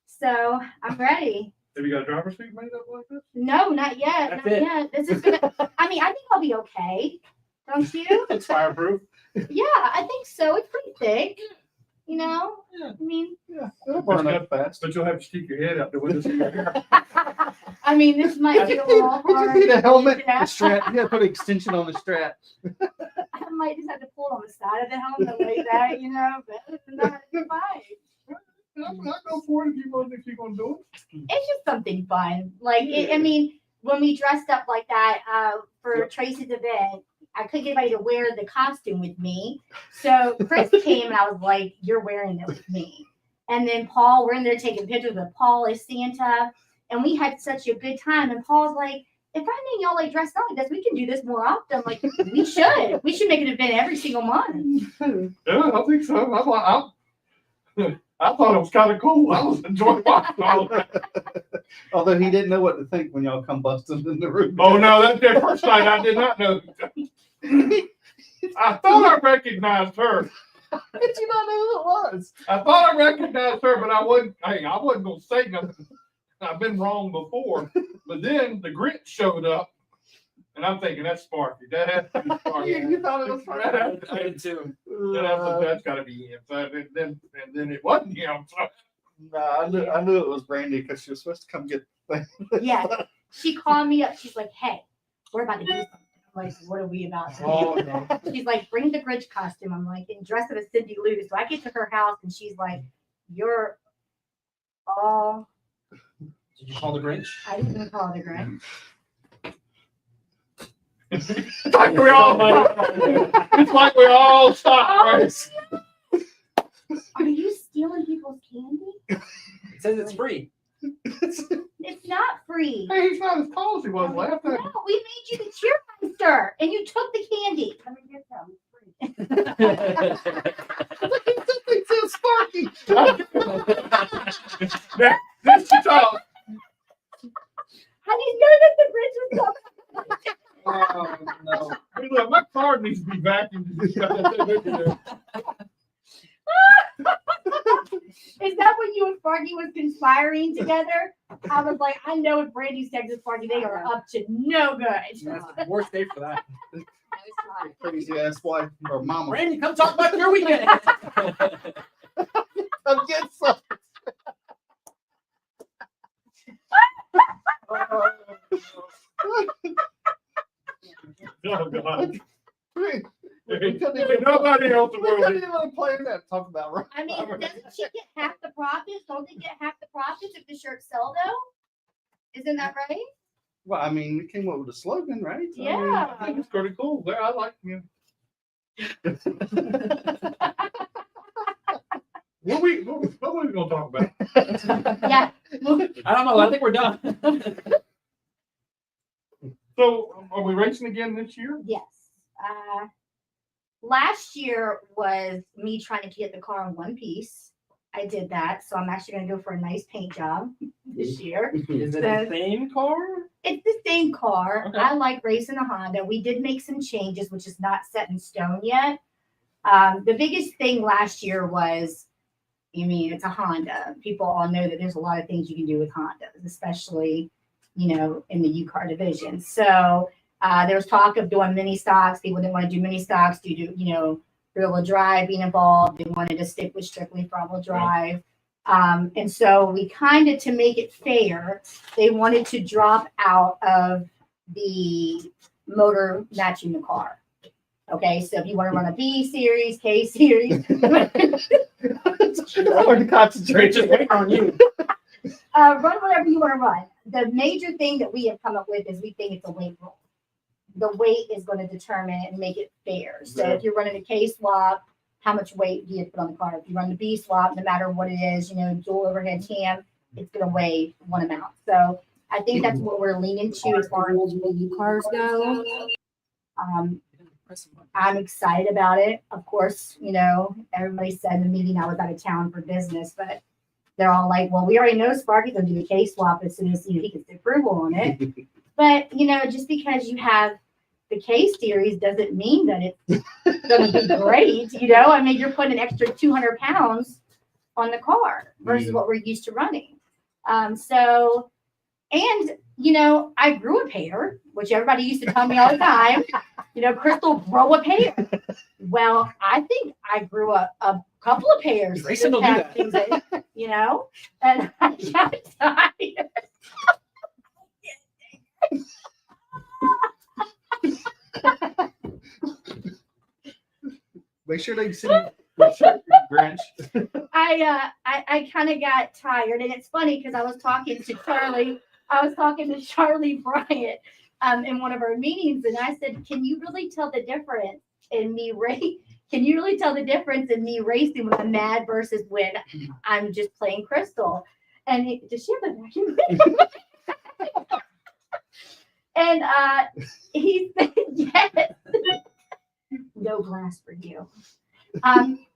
C: So I'm ready.
B: Have you got a driver's seat made up like this?
C: No, not yet.
D: That's
C: Not
D: it.
C: yet. This is gonna. I mean, I think I'll be okay. Don't you?
D: It's fireproof.
C: Yeah, I think so. It's pretty thick. You know.
D: Yeah.
C: I mean.
A: Yeah, it'll burn up fast.
B: But you'll have to stick your head out the window.
C: I mean, this might be a little
A: You just
C: hard.
A: need a helmet,
C: Yeah.
A: a strap. You gotta put an extension on the strap.
C: I might just have to pull it on the side of the helmet like that, you know. But other than that, it's fine.
B: I'm not going for it if you're gonna do it.
C: It's just something fun. Like, I mean, when we dressed up like that for Tracy's event, I couldn't get anybody to wear the costume with me. So Chris came and I was like, you're wearing it with me. And then Paul, we're in there taking pictures with Paul as Santa. And we had such a good time. And Paul's like, if I mean y'all like dressed up like this, we can do this more often. Like, we should. We should make an event every single month.
B: Yeah, I think so. I thought it was kind of cool. I was enjoying watching all of that.
A: Although he didn't know what to think when y'all come busting in the room.
B: Oh no, that's the first night I did not know. I thought I recognized her.
A: How did you not know who it was?
B: I thought I recognized her, but I wasn't. Hey, I wasn't gonna say nothing. I've been wrong before. But then the Grinch showed up, and I'm thinking that's Sparky. That has to be Sparky.
A: You thought it was
B: That
D: I did too.
B: that's got to be him. So, and then it wasn't him. So.
A: Nah, I knew it was Brandy because she was supposed to come get.
C: Yeah. She called me up. She's like, hey, we're about to do something. I'm like, what are we about to do?
D: Oh no.
C: She's like, bring the Grinch costume. I'm like, and dress up as Cindy Lou. So I get to her house and she's like, you're all.
D: Did you call the Grinch?
C: I didn't even call it a Grinch.
B: It's like we all. It's like we all stopped. Right?
C: Are you stealing people's candy?
D: It says it's free.
C: It's not free.
B: Hey, he's not as tall as he was last time.
C: No, we made you the cheermeister and you took the candy. Come and get some. It's free.
A: It says Sparky.
B: This is all.
C: How do you know that the Grinch was coming?
A: Oh no.
B: Hey, look, my car needs to be vacuumed.
C: Is that when you and Sparky was conspiring together? I was like, I know if Brandy's texting Sparky, they are up to no good.
D: That's the worst day for that.
A: Crazy ass wife or mama.
D: Randy, come talk about your weekend.
A: Come get some.
B: Oh, God.
A: We couldn't
B: Hey,
A: even,
B: nobody else in the
A: we
B: world.
A: couldn't even play that. Talk about right.
C: I mean, doesn't she get half the profits? Don't they get half the profits if the shirts sell though? Isn't that right?
A: Well, I mean, we came up with a slogan, right? So, I mean,
C: Yeah.
B: I think it's pretty cool. Yeah, I like him. What we gonna talk about?
C: Yeah.
D: I don't know. I think we're done.
B: So, are we racing again this year?
C: Yes. Last year was me trying to get the car in one piece. I did that, so I'm actually going to go for a nice paint job this year.
D: Is it the same car?
C: It's the same car.
D: Okay.
C: I like racing a Honda. We did make some changes, which is not set in stone yet. The biggest thing last year was I mean, it's a Honda. People all know that there's a lot of things you can do with Hondas, especially, you know, in the UCAR division. So there was talk of doing mini stocks. People didn't want to do mini stocks due to, you know, rear-wheel drive being involved. They wanted to stick with strictly front-wheel drive. And so we kind of, to make it fair, they wanted to drop out of the motor matching the car. Okay, so if you want to run a B series, K series,
D: It's hard to concentrate. Just wait on you.
C: run whatever you want to run. The major thing that we have come up with is we think it's a weight rule. The weight is going to determine it and make it fair. So if you're running a K swap, how much weight do you put on the car? If you run the B swap, no matter what it is, you know, dual overhead cam, it's going to weigh one amount. So I think that's what we're leaning to as far as the UCARs go. I'm excited about it. Of course, you know, everybody said in the meeting I was out of town for business, but they're all like, well, we already know Sparky's going to do a K swap as soon as, you know, he gets the approval on it. But, you know, just because you have the K series doesn't mean that it's going to be great. You know, I mean, you're putting an extra 200 pounds on the car versus what we're used to running. So, and, you know, I grew a pair, which everybody used to tell me all the time, you know, Crystal, grow a pair. Well, I think I grew a couple of pairs.
D: Racing will do that.
C: Things in, you know, and I got tired.
A: Make sure they see your shirt, Grinch.
C: I kind of got tired, and it's funny because I was talking to Charlie Bryant in one of our meetings, and I said, "Can you really tell the difference in me Can you really tell the difference in me racing when I'm mad versus when I'm just playing Crystal?" And does she have a vacuum? And he said, "Yes." No glass for you.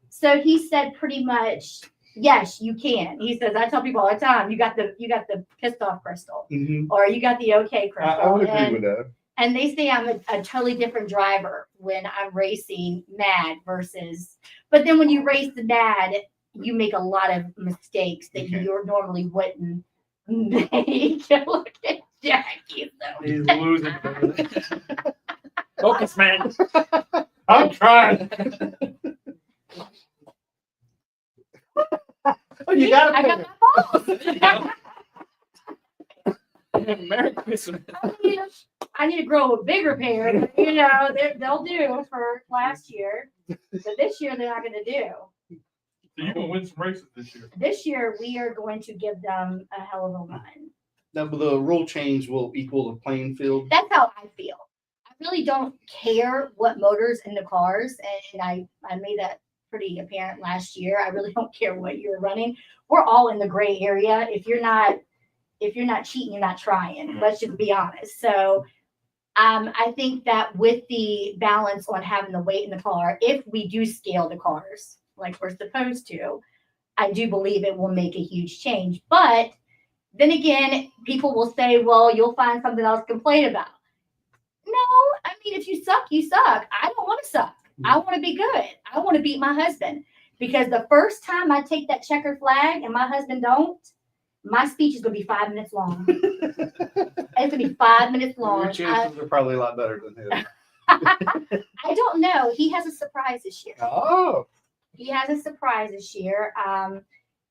C: So he said pretty much, yes, you can. He says, I tell people all the time, you got the pissed off Crystal, or you got the okay Crystal.
B: I would agree with that.
C: And they say I'm a totally different driver when I'm racing mad versus, but then when you race the mad, you make a lot of mistakes that you normally wouldn't make. Look at Jackie.
D: He's losing. Focus, man.
B: I'm trying.
D: Oh, you got
C: I got my balls.
D: Merry Christmas.
C: I need to grow a bigger pair. But, you know, they'll do for last year, but this year they're not going to do.
B: So you're gonna win some races this year.
C: This year we are going to give them a hell of a run.
A: Now, the rule change will equal the playing field.
C: That's how I feel. I really don't care what motors in the cars, and I made that pretty apparent last year. I really don't care what you're running. We're all in the gray area. If you're not cheating, you're not trying. Let's just be honest. So I think that with the balance on having the weight in the car, if we do scale the cars like we're supposed to, I do believe it will make a huge change. But then again, people will say, well, you'll find something else to complain about. No, I mean, if you suck, you suck. I don't want to suck. I want to be good. I want to beat my husband, because the first time I take that checkered flag and my husband don't, my speech is going to be 5 minutes long. It's going to be 5 minutes long.
A: Your chances are probably a lot better than his.
C: I don't know. He has a surprise this year.
A: Oh.
C: He has a surprise this year.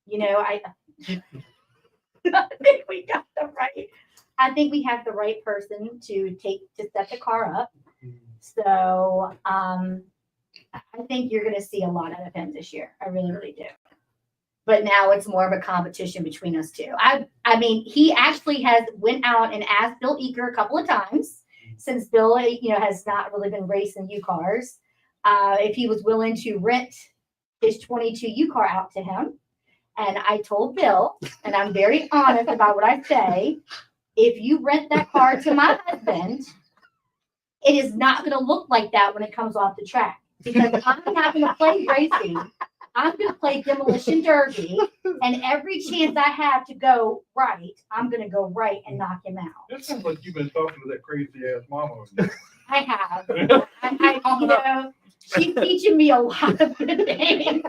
C: You know, I think we got the right. I think we have the right person to set the car up. So I think you're going to see a lot out of him this year. I really, really do. But now it's more of a competition between us two. I mean, he actually has went out and asked Bill Eaker a couple of times, since Bill, you know, has not really been racing UCARs, if he was willing to rent his 22 UCAR out to him. And I told Bill, and I'm very honest about what I say, if you rent that car to my husband, it is not going to look like that when it comes off the track, because I'm not going to play racing. I'm going to play demolition derby, and every chance I have to go right, I'm going to go right and knock him out.
B: It sounds like you've been talking to that crazy ass mama.
C: I have. You know, she's teaching me a lot of good things.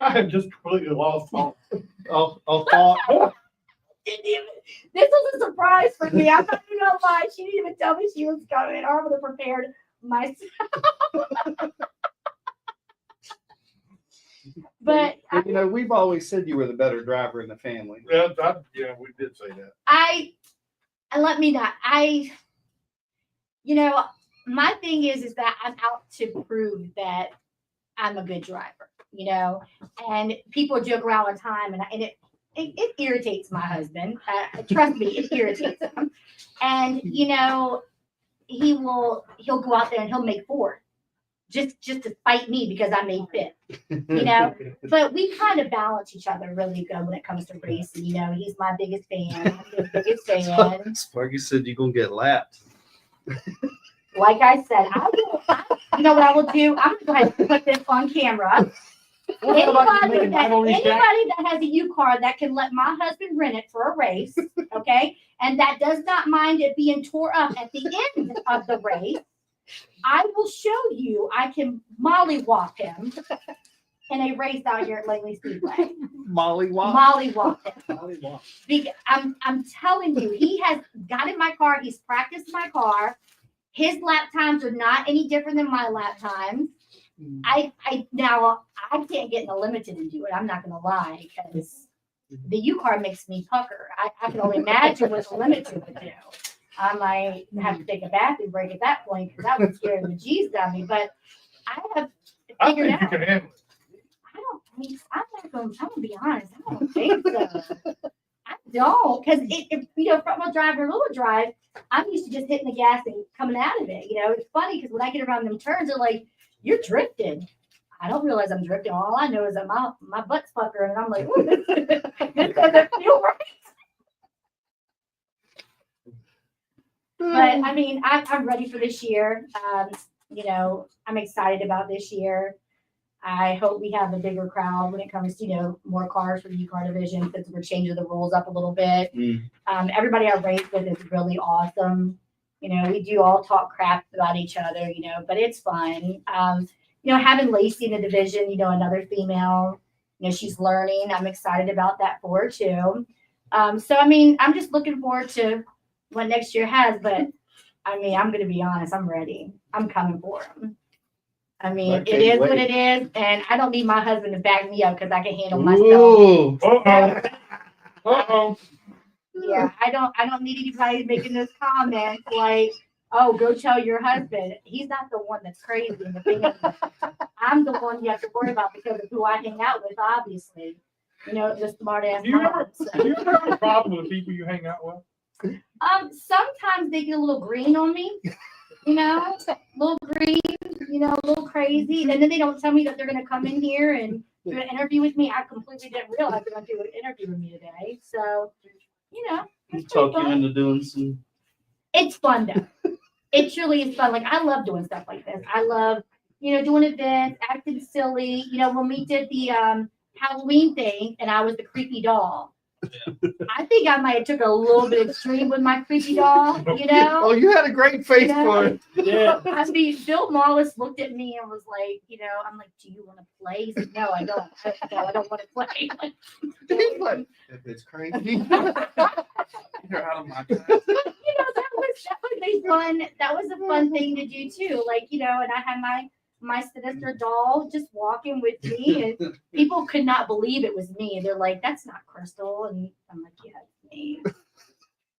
B: I have just completely lost all
A: thought.
C: Didn't even, this was a surprise for me. I'm not even gonna lie. She didn't even tell me she was coming. I would have prepared myself. But
A: you know, we've always said you were the better driver in the family.
B: Yeah, we did say that.
C: you know, my thing is that I'm out to prove that I'm a good driver, you know, and people joke around all the time, and it irritates my husband. Trust me, it irritates him. And you know, he'll go out there and he'll make fourth just to fight me because I made fifth, you know. But we kind of balance each other really good when it comes to racing. You know, he's my biggest fan. I'm his biggest fan.
A: Sparky said you're gonna get lapped.
C: Like I said, you know what I will do? I'm going to go ahead and put this on camera. Anybody that has a UCAR that can let my husband rent it for a race, okay, and that does not mind it being tore up at the end of the race, I will show you I can mollywop him in a race out here at Langley Speedway. Mollywop him. I'm telling you, he has got in my car. He's practiced my car. His lap times are not any different than my lap times. Now I can't get in the limited and do it. I'm not going to lie, because the UCAR makes me pucker. I can only imagine what the limited would do. I might have to take a bathroom break at that point, because that would scare the G's out of me. But I have figured out.
B: You can handle it.
C: I'm going to be honest. I don't think so. I don't, because you know, front wheel drive or rear wheel drive, I'm used to just hitting the gas and coming out of it. You know, it's funny because when I get around them turns, they're like, "You're drifting." I don't realize I'm drifting. All I know is that my butt's puckering, and I'm like, "Ooh, this doesn't feel right." But I mean, I'm ready for this year. You know, I'm excited about this year. I hope we have a bigger crowd when it comes to, you know, more cars for the UCAR division, since we're changing the rules up a little bit. Everybody I race with is really awesome. You know, we do all talk crap about each other, you know, but it's fun. You know, having Lacey in the division, you know, another female, you know, she's learning. I'm excited about that for her too. So, I mean, I'm just looking forward to what next year has, but I mean, I'm going to be honest, I'm ready. I'm coming for them. I mean, it is what it is, and I don't need my husband to back me up because I can handle myself.
B: Uh-oh.
C: Yeah, I don't need anybody making those comments like, "Oh, go tell your husband." He's not the one that's crazy in the family. I'm the one you have to worry about because of who I hang out with, obviously. You know, the smart ass.
B: Do you ever have a problem with the people you hang out with?
C: Sometimes they get a little green on me. You know, a little green, you know, a little crazy. And then they don't tell me that they're going to come in here and do an interview with me. I completely didn't realize they're going to do an interview with me today. So, you know,
A: Talk you into doing some.
C: It's fun, though. It truly is fun. Like, I love doing stuff like this. I love, you know, doing events, acting silly. You know, when we did the Halloween thing and I was the creepy doll. Yeah. I think I might have took a little bit extreme with my creepy doll, you know.
A: Oh, you had a great face for it.
C: Yeah. I mean, Bill Mollis looked at me and was like, you know, I'm like, "Do you want to play?" He said, "No, I don't. I don't want to play."
A: Like, if it's crazy, you're out of my time.
C: You know, that was a fun. That was a fun thing to do too. Like, you know, and I had my sinister doll just walking with me, and people could not believe it was me. They're like, "That's not Crystal," and I'm like, "Yeah, it's me."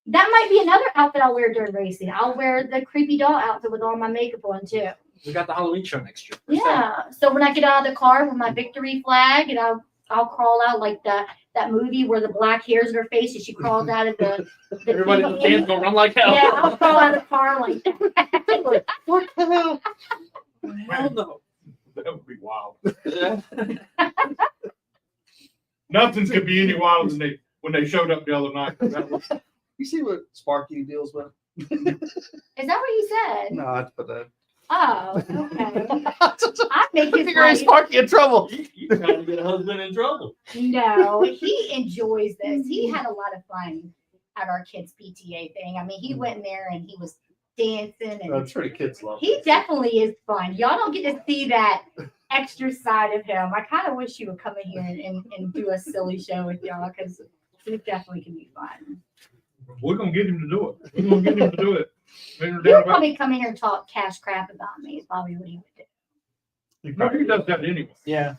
C: That might be another outfit I'll wear during racing. I'll wear the creepy doll outfit with all my makeup on too.
D: We got the Halloween show next year.
C: Yeah. So when I get out of the car with my victory flag, and I'll crawl out like that movie where the black hair's in her face and she crawls out of the
D: everybody in the stand's gonna run like hell.
C: Yeah, I'll crawl out of the car like that.
A: What the hell?
D: Hell no.
B: That would be wild. Nothing's gonna be any wilder than when they showed up the other night.
A: You see what Sparky deals with?
C: Is that what you said?
A: No, I put that.
C: Oh, okay. I make his
A: Figure Sparky in trouble.
D: You trying to get a husband in trouble.
C: No, he enjoys this. He had a lot of fun at our kids' PTA thing. I mean, he went in there and he was dancing, and
A: That's pretty kids love.
C: he definitely is fun. Y'all don't get to see that extra side of him. I kind of wish he would come in here and do a silly show with y'all because it definitely can be fun.
B: We're gonna get him to do it. We're gonna get him to do it.
C: He'll probably come in here and talk cash crap about me. Is probably what he would do.
B: No, he does that anyway.
D: Yeah.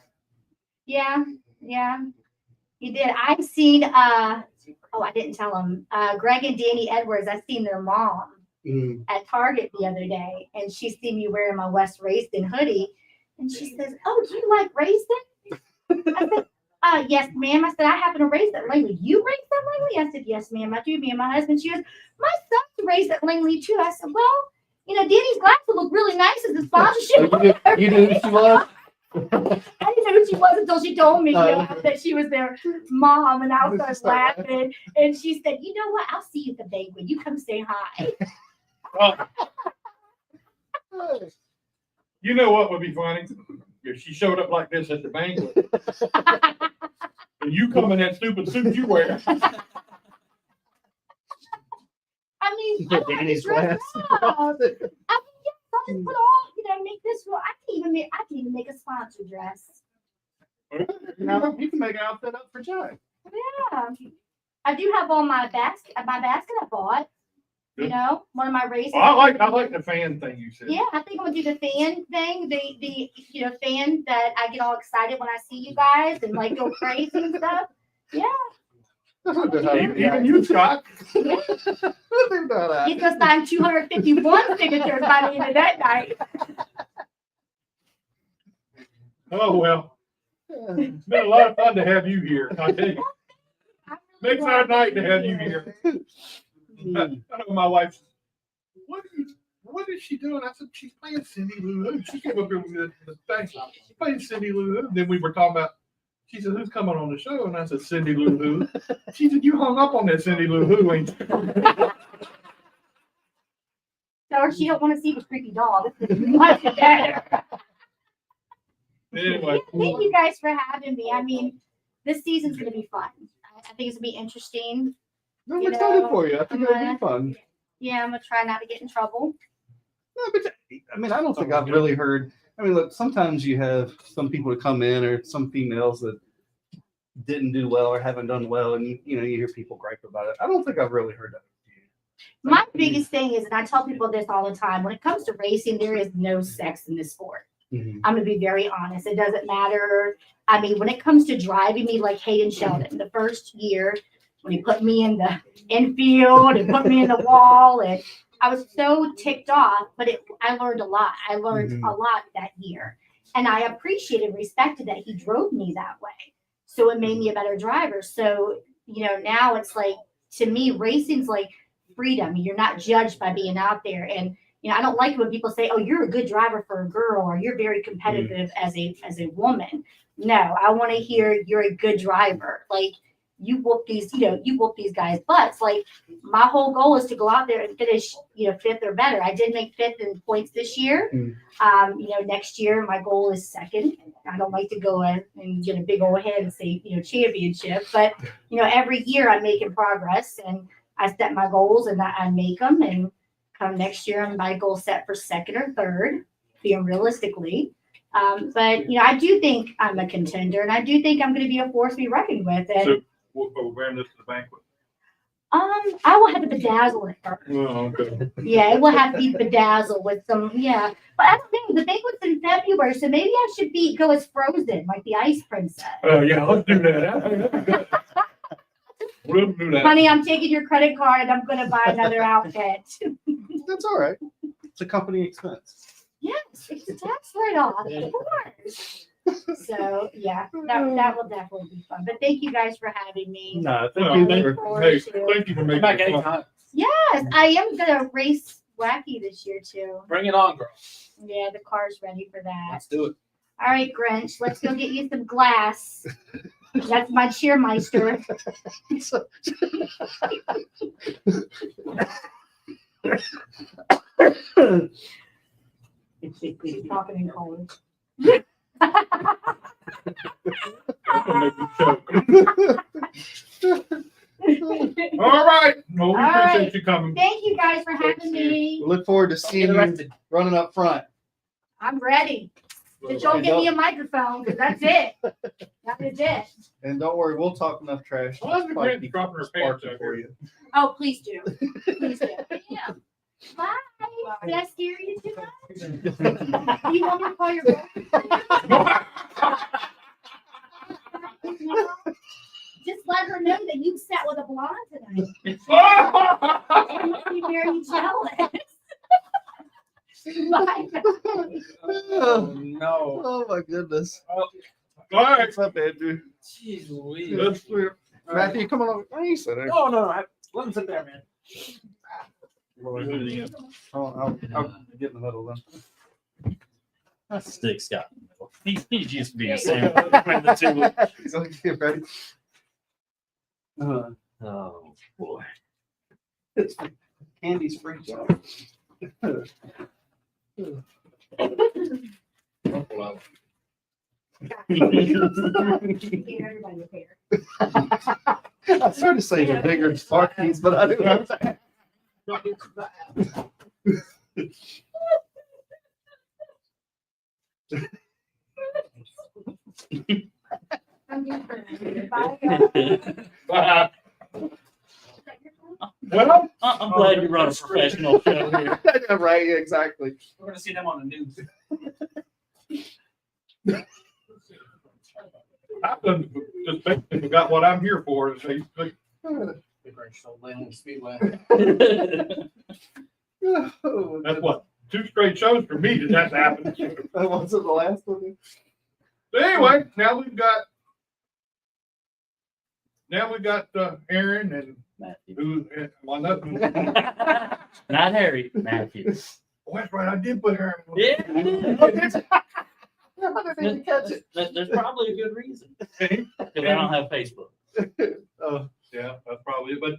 C: Yeah, he did. I've seen. I didn't tell him. Greg and Danny Edwards. I seen their mom at Target the other day, and she seen me wearing my West Racing hoodie, and she says, "Oh, do you like racing?" I said, yes, ma'am. I said, I happen to race at Langley. You race at Langley? I said, yes, ma'am. I do. Me and my husband. She goes, my son's raced at Langley too. I said, well, Danny's glasses look really nice as a sponsorship.
D: You knew who she was?
C: I didn't know who she was until she told me that she was their mom, and I was laughing. And she said, you know what? I'll see you at the banquet. You come say hi.
B: You know what would be funny? If she showed up like this at the banquet. And you come in that stupid suit you wear.
C: I mean, I don't have to dress up. I mean, yes, I'll just put on, make this. I can even make a sponsor dress.
D: You can make an outfit up for Joe.
C: Yeah, I do have all my basket I bought. One of my races.
B: I like the fan thing you said.
C: Yeah, I think I'm gonna do the fan thing. The fan that I get all excited when I see you guys and like go crazy and stuff. Yeah.
B: Even you, Scott.
C: Yeah. He's gonna sign 251 signatures by the end of that night.
B: Oh well. It's been a lot of fun to have you here. I tell you. Makes our night to have you here. I know my wife says, what is she doing? I said, she's playing Cindy Lou Who. She came up here with the thing. She's playing Cindy Lou Who. Then we were talking about, she said, who's coming on the show? And I said, Cindy Lou Who. She said, you hung up on that Cindy Lou Who, ain't you?
C: Tell her she don't want to see the creepy dog. Much better.
B: Anyway.
C: Thank you guys for having me. I mean, this season's going to be fun. I think it's going to be interesting.
A: I'm excited for you. I think it'll be fun.
C: Yeah, I'm going to try not to get in trouble.
A: No, but I mean, I don't think I've really heard. I mean, look, sometimes you have some people that come in or some females that didn't do well or haven't done well, and you hear people gripe about it. I don't think I've really heard that.
C: My biggest thing is, and I tell people this all the time, when it comes to racing, there is no sex in this sport.
A: Mm-hmm.
C: I'm going to be very honest. It doesn't matter. I mean, when it comes to driving me like Hayden Sheldon, the first year when he put me in the infield and put me in the wall, and I was so ticked off, but I learned a lot. I learned a lot that year, and I appreciated and respected that he drove me that way. So it made me a better driver. So, now it's like, to me, racing's like freedom. You're not judged by being out there. And, I don't like when people say, oh, you're a good driver for a girl, or you're very competitive as a woman. No, I want to hear you're a good driver. Like, you whoop these guys' butts. Like, my whole goal is to go out there and finish, 5th or better. I did make 5th in points this year. Next year my goal is 2nd. I don't like to go in and get a big old head and say, championship. But, every year I'm making progress, and I set my goals and I make them. And come next year, my goal set for 2nd or 3rd, being realistically. But I do think I'm a contender, and I do think I'm going to be a force to be reckoned with. And
B: So we're wearing this to the banquet.
C: I will have to bedazzle it first.
B: Oh, okay.
C: Yeah, it will have to be bedazzled with some. Yeah, but I don't know. The banquet's in February, so maybe I should go as Frozen, like the Ice Princess.
B: Oh yeah, let's do that. We'll do that.
C: Honey, I'm taking your credit card, and I'm going to buy another outfit.
A: That's all right. It's a company expense.
C: Yes, it's a tax write-off, of course. So yeah, that will definitely be fun. But thank you guys for having me.
A: No,
B: Well,
A: thank
B: hey,
A: you.
B: thank you for making
D: Back
B: it fun.
D: anytime.
C: Yes, I am gonna race wacky this year too.
D: Bring it on, girl.
C: Yeah, the car's ready for that.
D: Let's do it.
C: All right, Grinch, let's go get you some glass. That's my cheermeister. He's talking in college.
B: That'll make me choke. All right. Well, we
C: All
B: appreciate
C: right.
B: you coming.
C: Thank you guys for having me.
A: We look forward to seeing you running up front.
C: I'm ready. Just don't give me a microphone, because that's it. That is it.
A: And don't worry, we'll talk enough trash.
B: Well, that's
A: Probably
B: great dropping her pants out
A: for
B: here.
A: you.
C: Oh, please do. Please do. Yeah. Bye. Did I scare you too much? Do you want me to call your girlfriend? Just let her know that you sat with a blonde tonight. She must be very jealous. Bye.
A: Oh,
D: No.
A: oh my goodness.
B: All right.
A: What's up, Andrew?
D: Jeez Louise.
B: Let's clear.
A: Matthew, come on over. Why you sit there?
D: No, no, no. Let him sit there, man.
A: I'll get in the middle then.
F: That stick's got. He's used to being a sandwich between the two.
A: He's like, get ready.
F: Oh boy.
A: It's candy's free, John.
C: Give everybody a pair.
A: I started saying bigger Sparkies, but I didn't have to.
C: I'm good for now. Bye.
B: Well,
F: I'm glad you run a professional show here.
A: Yeah, right, exactly.
D: We're gonna see them on the news.
B: I've done just basically forgot what I'm here for. Is they-
D: Speedway.
B: That's what 2 straight shows for me that happened.
A: That wasn't the last one.
B: But anyway, now we've got Aaron and
F: Matthew.
B: who my husband.
F: Not Harry. Matthew.
B: Oh, that's right. I did put Aaron.
F: Yeah.
A: I didn't even catch it.
F: There's probably a good reason.
B: Okay.
F: Because I don't have Facebook.
A: Oh,
B: Yeah, that's probably it. But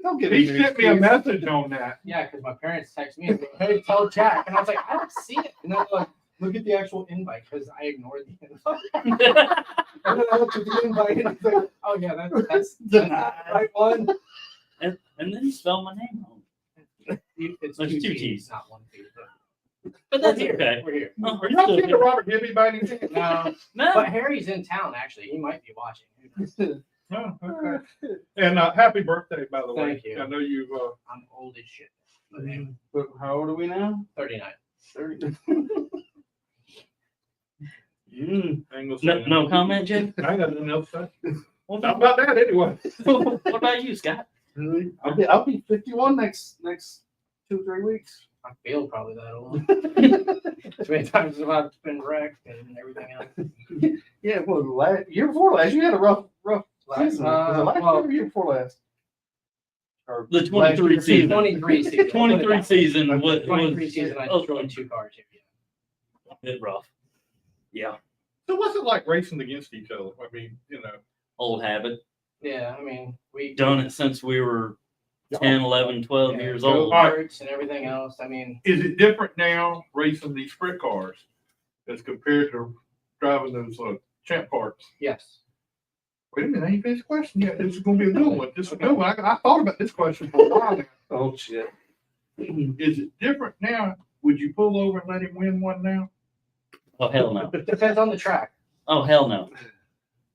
A: don't get
B: he
A: me
B: sent me a message on that.
D: Yeah, because my parents text me and go, "Hey, tell Jack," and I was like, "I don't see it." And they're like, "Look at the actual invite," because I ignored the invite. And then I looked at the invite and I was like, "Oh yeah, that's the right one."
F: And then you spell my name wrong.
D: It's
F: There's
D: 2
F: two
D: T's,
F: T's.
D: not 1 T.
F: But that's
D: We're
F: okay.
D: here. We're here.
F: Oh,
B: Are you not seeing the Robert Gibby by any chance?
D: No,
F: No.
D: but Harry's in town. Actually, he might be watching.
B: Oh, okay. And happy birthday, by the way.
D: Thank you.
B: I know you.
D: I'm old as shit. But anyway,
A: But how old are we now?
D: 39.
A: 30.
B: Ain't gonna say
F: No comment, Jay?
B: I ain't got nothing else to say.
F: What
B: Not about that anyway.
F: about you, Scott?
A: Really? I'll be 51 next 2 or 3 weeks.
D: I feel probably that old. Too many times I've been wrecked and everything else.
A: Yeah, well, year before last, you had a rough season. Was it last
D: well-
A: year or year before last? Or
F: The
A: last
F: 23
A: year?
F: season.
D: 23 season.
F: 23 season was
D: 23 season. I
F: was
D: destroyed 2 cars here. Yeah.
F: a bit rough. Yeah,
B: So what's it like racing against each other? I mean,
F: old habit.
D: Yeah, I mean, we
F: Done it since we were 10, 11, 12
D: yeah,
F: years
D: go
F: old.
D: karts and everything else. I mean,
B: is it different now racing these sprint cars as compared to driving those champ cars?
D: yes.
B: Wait a minute, I ain't finished the question yet. This is gonna be a good one. This is a good one. I thought about this question for a while now.
A: Oh, shit.
B: Is it different now? Would you pull over and let him win one now?
F: Oh, hell no.
D: Depends on the track.
F: Oh, hell no.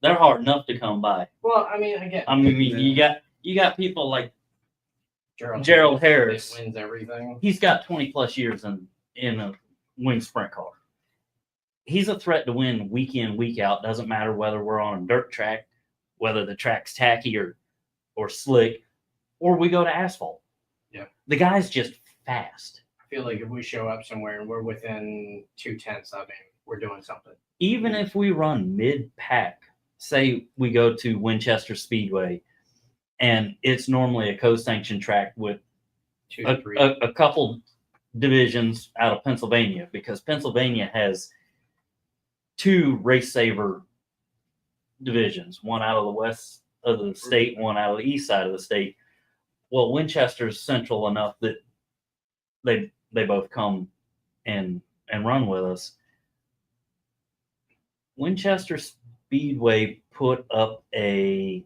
F: They're hard enough to come by.
D: Well, I mean, again,
F: I mean, you got people like
D: Gerald
F: Gerald Harris.
D: that wins everything.
F: He's got 20 plus years in a wing sprint car. He's a threat to win week in, week out. Doesn't matter whether we're on a dirt track, whether the track's tacky or slick, or we go to asphalt.
D: Yeah.
F: The guy's just fast.
D: I feel like if we show up somewhere and we're within 2/10 of him, we're doing something.
F: Even if we run mid-pack, say we go to Winchester Speedway, and it's normally a co-sanctioned track with
D: 2 to 3.
F: a couple divisions out of Pennsylvania, because Pennsylvania has 2 race saver divisions, one out of the west of the state, one out of the east side of the state. Well, Winchester's central enough that they both come and run with us. Winchester Speedway put up a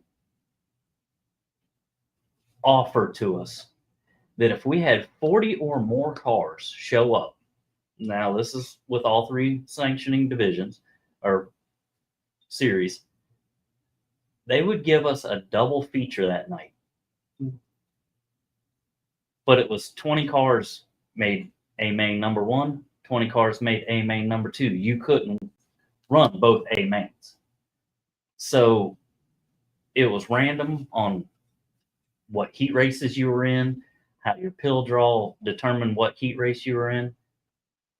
F: offer to us that if we had 40 or more cars show up Now, this is with all three sanctioning divisions or series. They would give us a double feature that night. But it was 20 cars made A main number 1, 20 cars made A main number 2. You couldn't run both A mains. So it was random on what heat races you were in, how your pill draw determined what heat race you were in.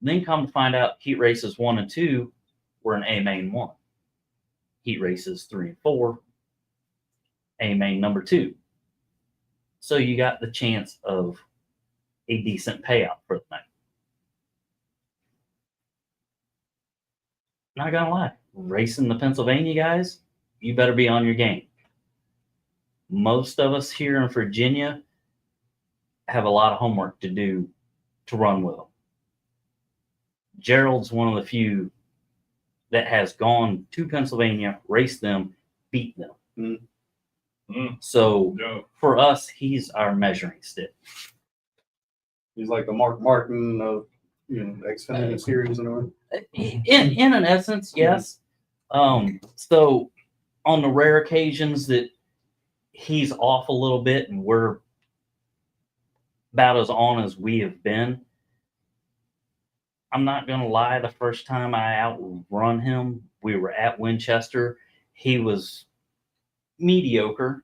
F: Then come to find out heat races 1 and 2 were an A main 1. Heat races 3 and 4, A main number 2. So you got the chance of a decent payout for the night. Not gonna lie, racing the Pennsylvania guys, you better be on your game. Most of us here in Virginia have a lot of homework to do to run with them. Gerald's one of the few that has gone to Pennsylvania, raced them, beat them. So
B: Yeah.
F: for us, he's our measuring stick.
A: He's like the Mark Martin of Xfinity series and all.
F: In an essence, yes. So on the rare occasions that he's off a little bit and we're about as on as we have been, I'm not gonna lie, the first time I outrun him, we were at Winchester. He was mediocre.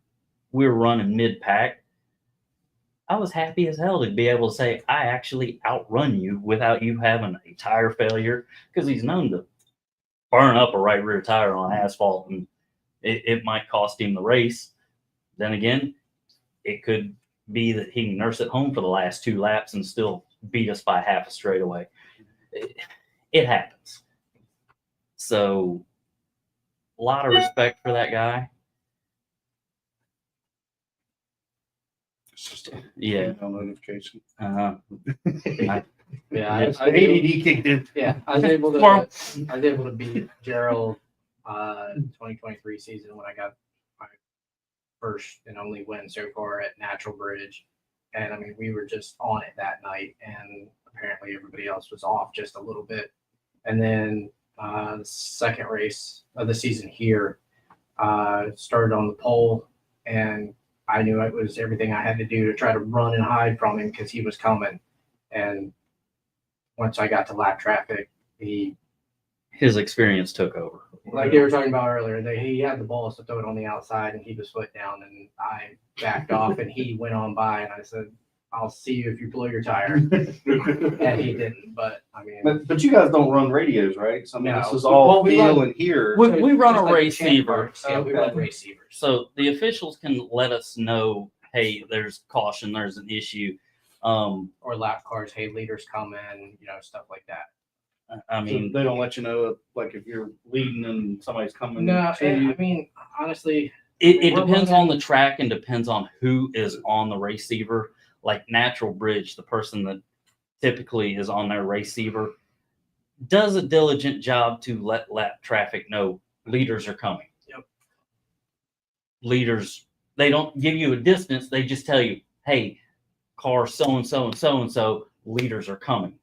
F: We were running mid-pack. I was happy as hell to be able to say I actually outrun you without you having a tire failure, because he's known to burn up a right rear tire on asphalt and it might cost him the race. Then again, it could be that he can nurse it home for the last 2 laps and still beat us by half a straightaway. It happens. So a lot of respect for that guy.
A: It's just
F: Yeah.
A: email notification.
F: Uh-huh.
D: Yeah,
A: ADD kicked in.
D: Yeah, I was able to beat Gerald 2023 season when I got my first and only win so far at Natural Bridge. And I mean, we were just on it that night, and apparently everybody else was off just a little bit. And then the second race of the season here started on the pole, and I knew it was everything I had to do to try to run and hide from him because he was coming. And once I got to lap traffic,
F: His experience took over.
D: like they were talking about earlier, he had the balls to throw it on the outside and keep his foot down, and I backed off and he went on by, and I said, I'll see you if you blow your tire. And he didn't, but I mean,
A: But you guys don't run radios, right? So I mean,
D: No.
A: this is all
D: Well, we
A: feel
D: run-
A: and hear.
F: We run
D: just
F: a
D: like the
F: receiver.
D: Champ Cars, we run receivers.
F: So the officials can let us know, hey, there's caution, there's an issue.
D: Or lap cars, hey, leaders come in, stuff like that.
F: I
A: So
F: mean,
A: they don't let you know, like if you're leading and somebody's coming.
D: No,
A: to
D: and,
A: you.
D: I mean, honestly,
F: it
D: we're
F: depends on
D: running-
F: the track and depends on who is on the receiver. Like Natural Bridge, the person that typically is on their receiver does a diligent job to let lap traffic know leaders are coming.
D: Yep.
F: Leaders, they don't give you a distance. They just tell you, hey, car so-and-so and so-and-so, leaders are coming.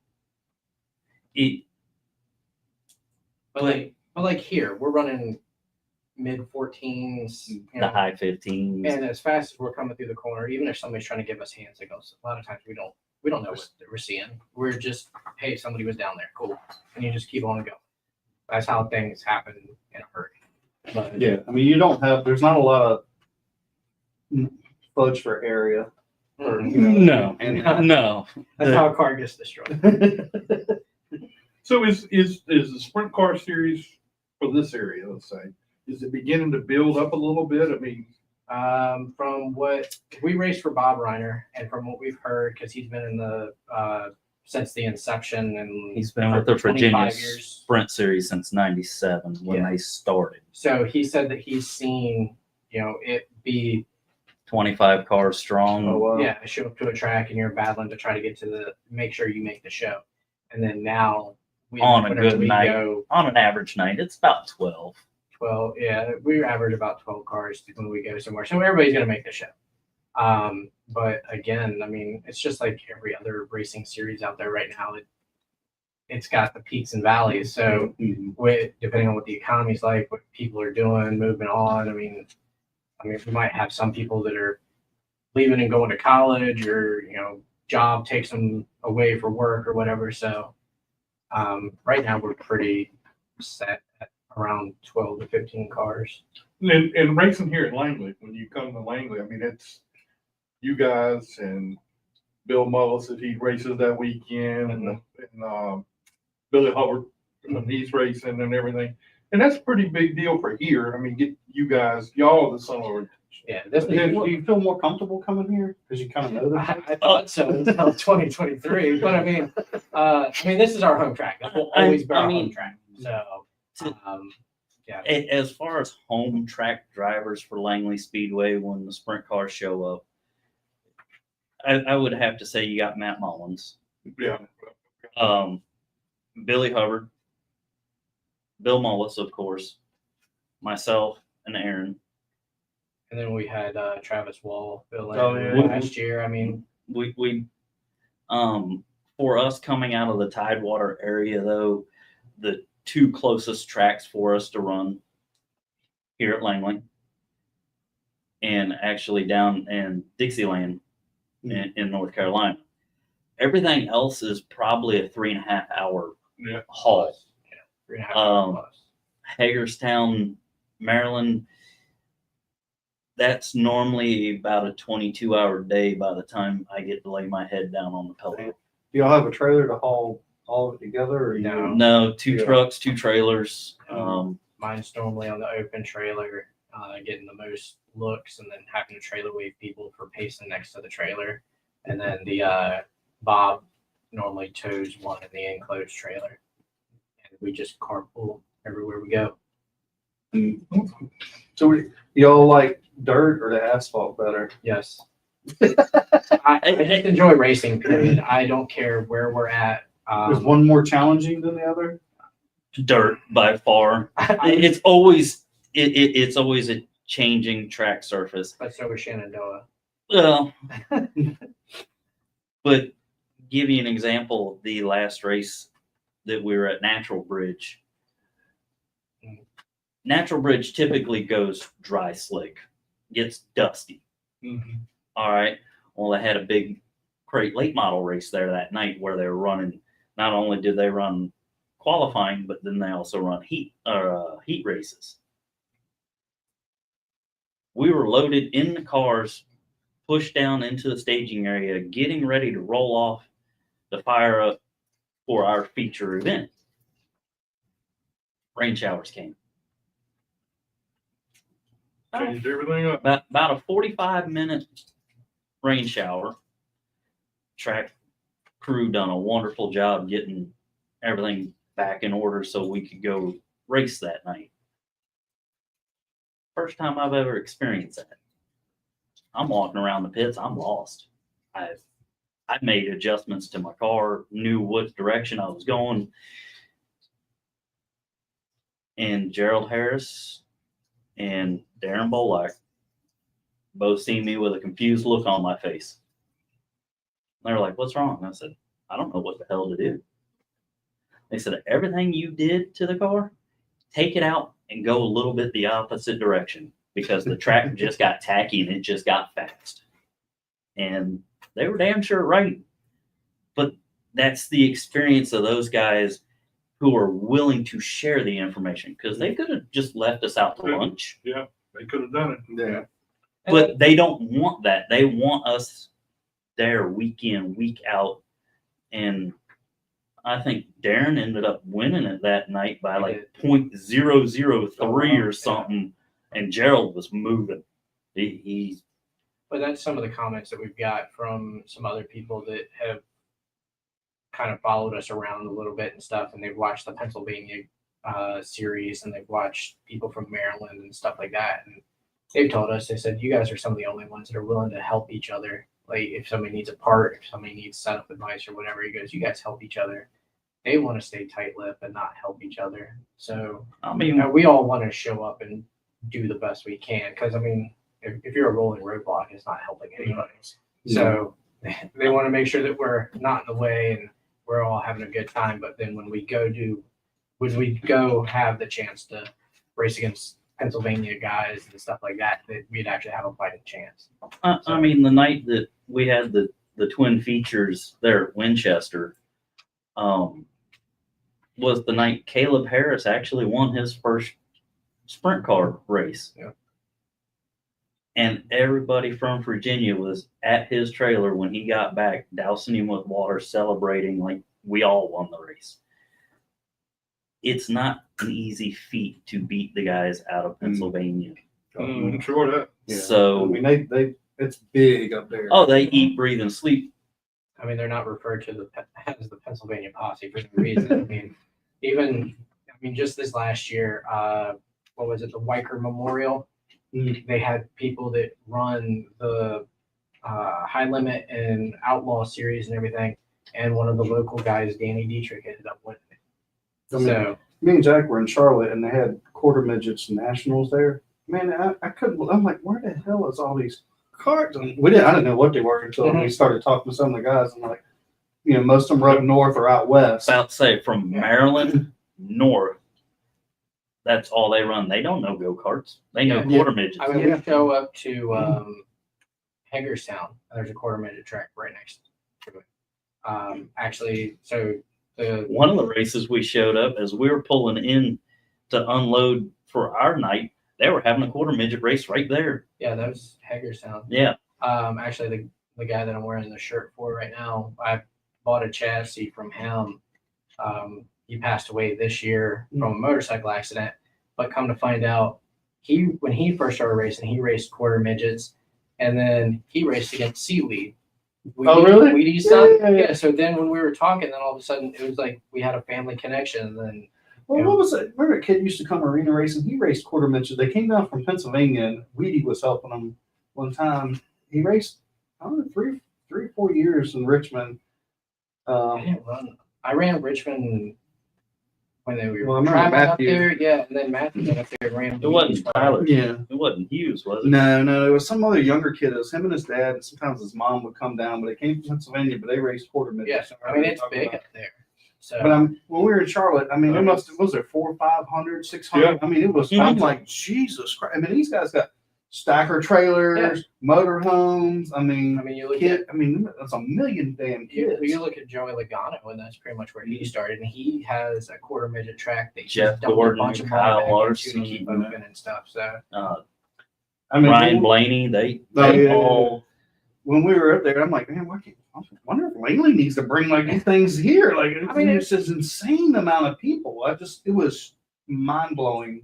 D: but like here, we're running mid 14s,
F: The high 15s.
D: and as fast as we're coming through the corner, even if somebody's trying to give us hand signals, a lot of times we don't know what we're seeing. We're just, hey, somebody was down there, cool, and you just keep on going. That's how things happen in a hurry. But
A: Yeah, I mean, there's not a lot of fudge for area. Or,
F: No,
A: and
F: no.
D: that's how a car gets destroyed.
B: So is the sprint car series for this area, let's say, is it beginning to build up a little bit? I mean,
D: From what we raced for Bob Reiner, and from what we've heard, because he's been in the since the inception, and
F: He's been with the
D: 25
F: Virginia
D: years.
F: Sprint Series since '97 when
D: Yeah.
F: they started.
D: So he said that he's seen, it be
F: 25 cars strong.
A: Oh, wow.
D: yeah, show up to a track and you're battling to try to get to make sure you make the show, and then now
F: On a
D: whenever
F: good
D: we
F: night.
D: go
F: On an average night, it's about 12.
D: 12, yeah, we average about 12 cars when we go somewhere, so everybody's gonna make the show. But again, I mean, it's just like every other racing series out there right now. it's got the peaks and valleys. So with depending on what the economy's like, what people are doing, moving on. I mean, we might have some people that are leaving and going to college, or job takes them away for work or whatever. So right now we're pretty set at around 12 to 15 cars.
B: And racing here at Langley, when you come to Langley, I mean, it's you guys and Bill Mullis if he races that weekend, and Billy Hubbard when he's racing and everything. And that's a pretty big deal for here. I mean, get you guys, y'all the summer.
D: Yeah, this
A: Do you feel more comfortable coming here because you kind of know them?
D: I thought so until 2023. But I mean, this is our home track. This will always be our home track. So, yeah.
F: As far as home track drivers for Langley Speedway, when the sprint cars show up, I would have to say you got Matt Mullins,
B: Yeah.
F: Billy Hubbard, Bill Mullis, of course, myself, and Aaron.
D: And then we had Travis Wall fill in
B: Oh, yeah.
D: last year. I mean,
F: we for us coming out of the Tidewater area, though, the two closest tracks for us to run here at Langley and actually down in Dixieland in North Carolina. Everything else is probably a 3.5 hour haul.
D: Yeah, 3.5 hours plus.
F: Hagerstown, Maryland, that's normally about a 22-hour day by the time I get to lay my head down on the pedal.
A: Do y'all have a trailer to haul all of it together? Or
F: No, two trucks, two trailers.
D: Mine's normally on the open trailer, getting the most looks, and then having to trailer wave people for pacing next to the trailer. And then the Bob normally tows one in the enclosed trailer. And we just carpool everywhere we go.
A: So y'all like dirt or the asphalt better?
D: Yes. I just enjoy racing, period. I don't care where we're at.
A: Is one more challenging than the other?
F: Dirt by far. It's always a changing track surface.
D: But so was Shenandoah.
F: Well, but give you an example, the last race that we were at Natural Bridge. Natural Bridge typically goes dry slick, gets dusty. All right. Well, they had a big crate late model race there that night where they were running. Not only did they run qualifying, but then they also run heat races. We were loaded in the cars, pushed down into the staging area, getting ready to roll off the fire up for our feature event. Rain showers came.
B: Changed everything up.
F: About a 45-minute rain shower. Track crew done a wonderful job getting everything back in order so we could go race that night. First time I've ever experienced that. I'm walking around the pits, I'm lost. I made adjustments to my car, knew what direction I was going. And Gerald Harris and Darren Bolak both see me with a confused look on my face. They were like, "What's wrong?" I said, "I don't know what the hell to do." They said, "Everything you did to the car, take it out and go a little bit the opposite direction because the track just got tacky and it just got fast." And they were damn sure right. But that's the experience of those guys who are willing to share the information, because they could have just left us out to lunch.
B: Yeah, they could have done it.
A: Yeah.
F: But they don't want that. They want us there week in, week out. And I think Darren ended up winning it that night by like 0.003 or something. And Gerald was moving.
D: But that's some of the comments that we've got from some other people that have kind of followed us around a little bit and stuff. And they've watched the Pennsylvania series, and they've watched people from Maryland and stuff like that. And they've told us, they said, you guys are some of the only ones that are willing to help each other. Like if somebody needs a part, if somebody needs setup advice or whatever, he goes, you guys help each other. They want to stay tight-lipped and not help each other. So,
F: I mean,
D: we all want to show up and do the best we can. Because, I mean, if you're a rolling roadblock, it's not helping anybody. So they want to make sure that we're not in the way and we're all having a good time. But then when we go have the chance to race against Pennsylvania guys and stuff like that, that we'd actually have a fighting chance.
F: I mean, the night that we had the twin features there at Winchester, was the night Caleb Harris actually won his first sprint car race.
D: Yeah.
F: And everybody from Virginia was at his trailer when he got back, dousing him with water, celebrating like we all won the race. It's not an easy feat to beat the guys out of Pennsylvania.
B: Sure that.
A: Yeah.
F: So,
G: I mean, they it's big up there.
F: oh, they eat, breathe, and sleep.
D: I mean, they're not referred to as the Pennsylvania Posse for no reason. I mean, just this last year, what was it, the Weicker Memorial? They had people that run the high limit and outlaw series and everything, and one of the local guys, Danny Dietrich, ended up winning it.
G: I mean,
D: So
G: me and Jack were in Charlotte, and they had quarter midgets nationals there. Man, I couldn't. I'm like, where the hell is all these carts? And I didn't know what they were until we started talking to some of the guys. I'm like, most of them are up north or out west.
F: About to say from Maryland north, that's all they run. They don't know go-karts. They know
D: Yeah.
F: quarter midgets.
D: I mean, we show up to Hagerstown, and there's a quarter midget track right next to it. Actually, so
F: One of the races we showed up as we were pulling in to unload for our night, they were having a quarter midget race right there.
D: yeah, that was Hagerstown.
F: Yeah.
D: Actually, the guy that I'm wearing the shirt for right now, I bought a chassis from him. He passed away this year from a motorcycle accident, but come to find out, when he first started racing, he raced quarter midgets, and then he raced against Seaweed.
G: Oh, really?
D: Wheaties son? Yeah. So then when we were talking, then all of a sudden it was like we had a family connection. And then
G: Well, what was it? Remember a kid used to come arena racing? He raced quarter midgets. They came down from Pennsylvania, and Weedy was helping them one time. He raced, I don't know, three or 4 years in Richmond.
D: I didn't run. I ran Richmond when they were
G: Well, I remember
D: traveling up
G: Matthew.
D: there. Yeah, and then Matthew went up there and ran.
F: It wasn't Tyler.
G: Yeah.
F: It wasn't Hughes, was it?
G: No, it was some other younger kid. It was him and his dad, and sometimes his mom would come down, but they came from Pennsylvania, but they raced quarter midgets.
D: Yes, I mean it's big up there. So
G: But when we were in Charlotte, I mean, was there 400, 500, 600?
B: Yeah.
G: I mean, it was, I'm like, Jesus Christ. I mean, these guys got stacker trailers, motor homes. I mean,
D: you look at
G: that's a million damn kids.
D: you look at Joey Logano, and that's pretty much where he started. And he has a quarter midget track that he's
F: Jeff
D: dumped
F: Gordon,
D: a bunch of
F: Kyle
D: money back into
F: Larson,
D: to keep open and stuff. So
G: I mean,
F: Ryan Blaney, they
G: yeah.
F: all.
G: When we were up there, I'm like, man, I wonder if Langley needs to bring like these things here. Like, I mean, it's just insane amount of people. It was mind blowing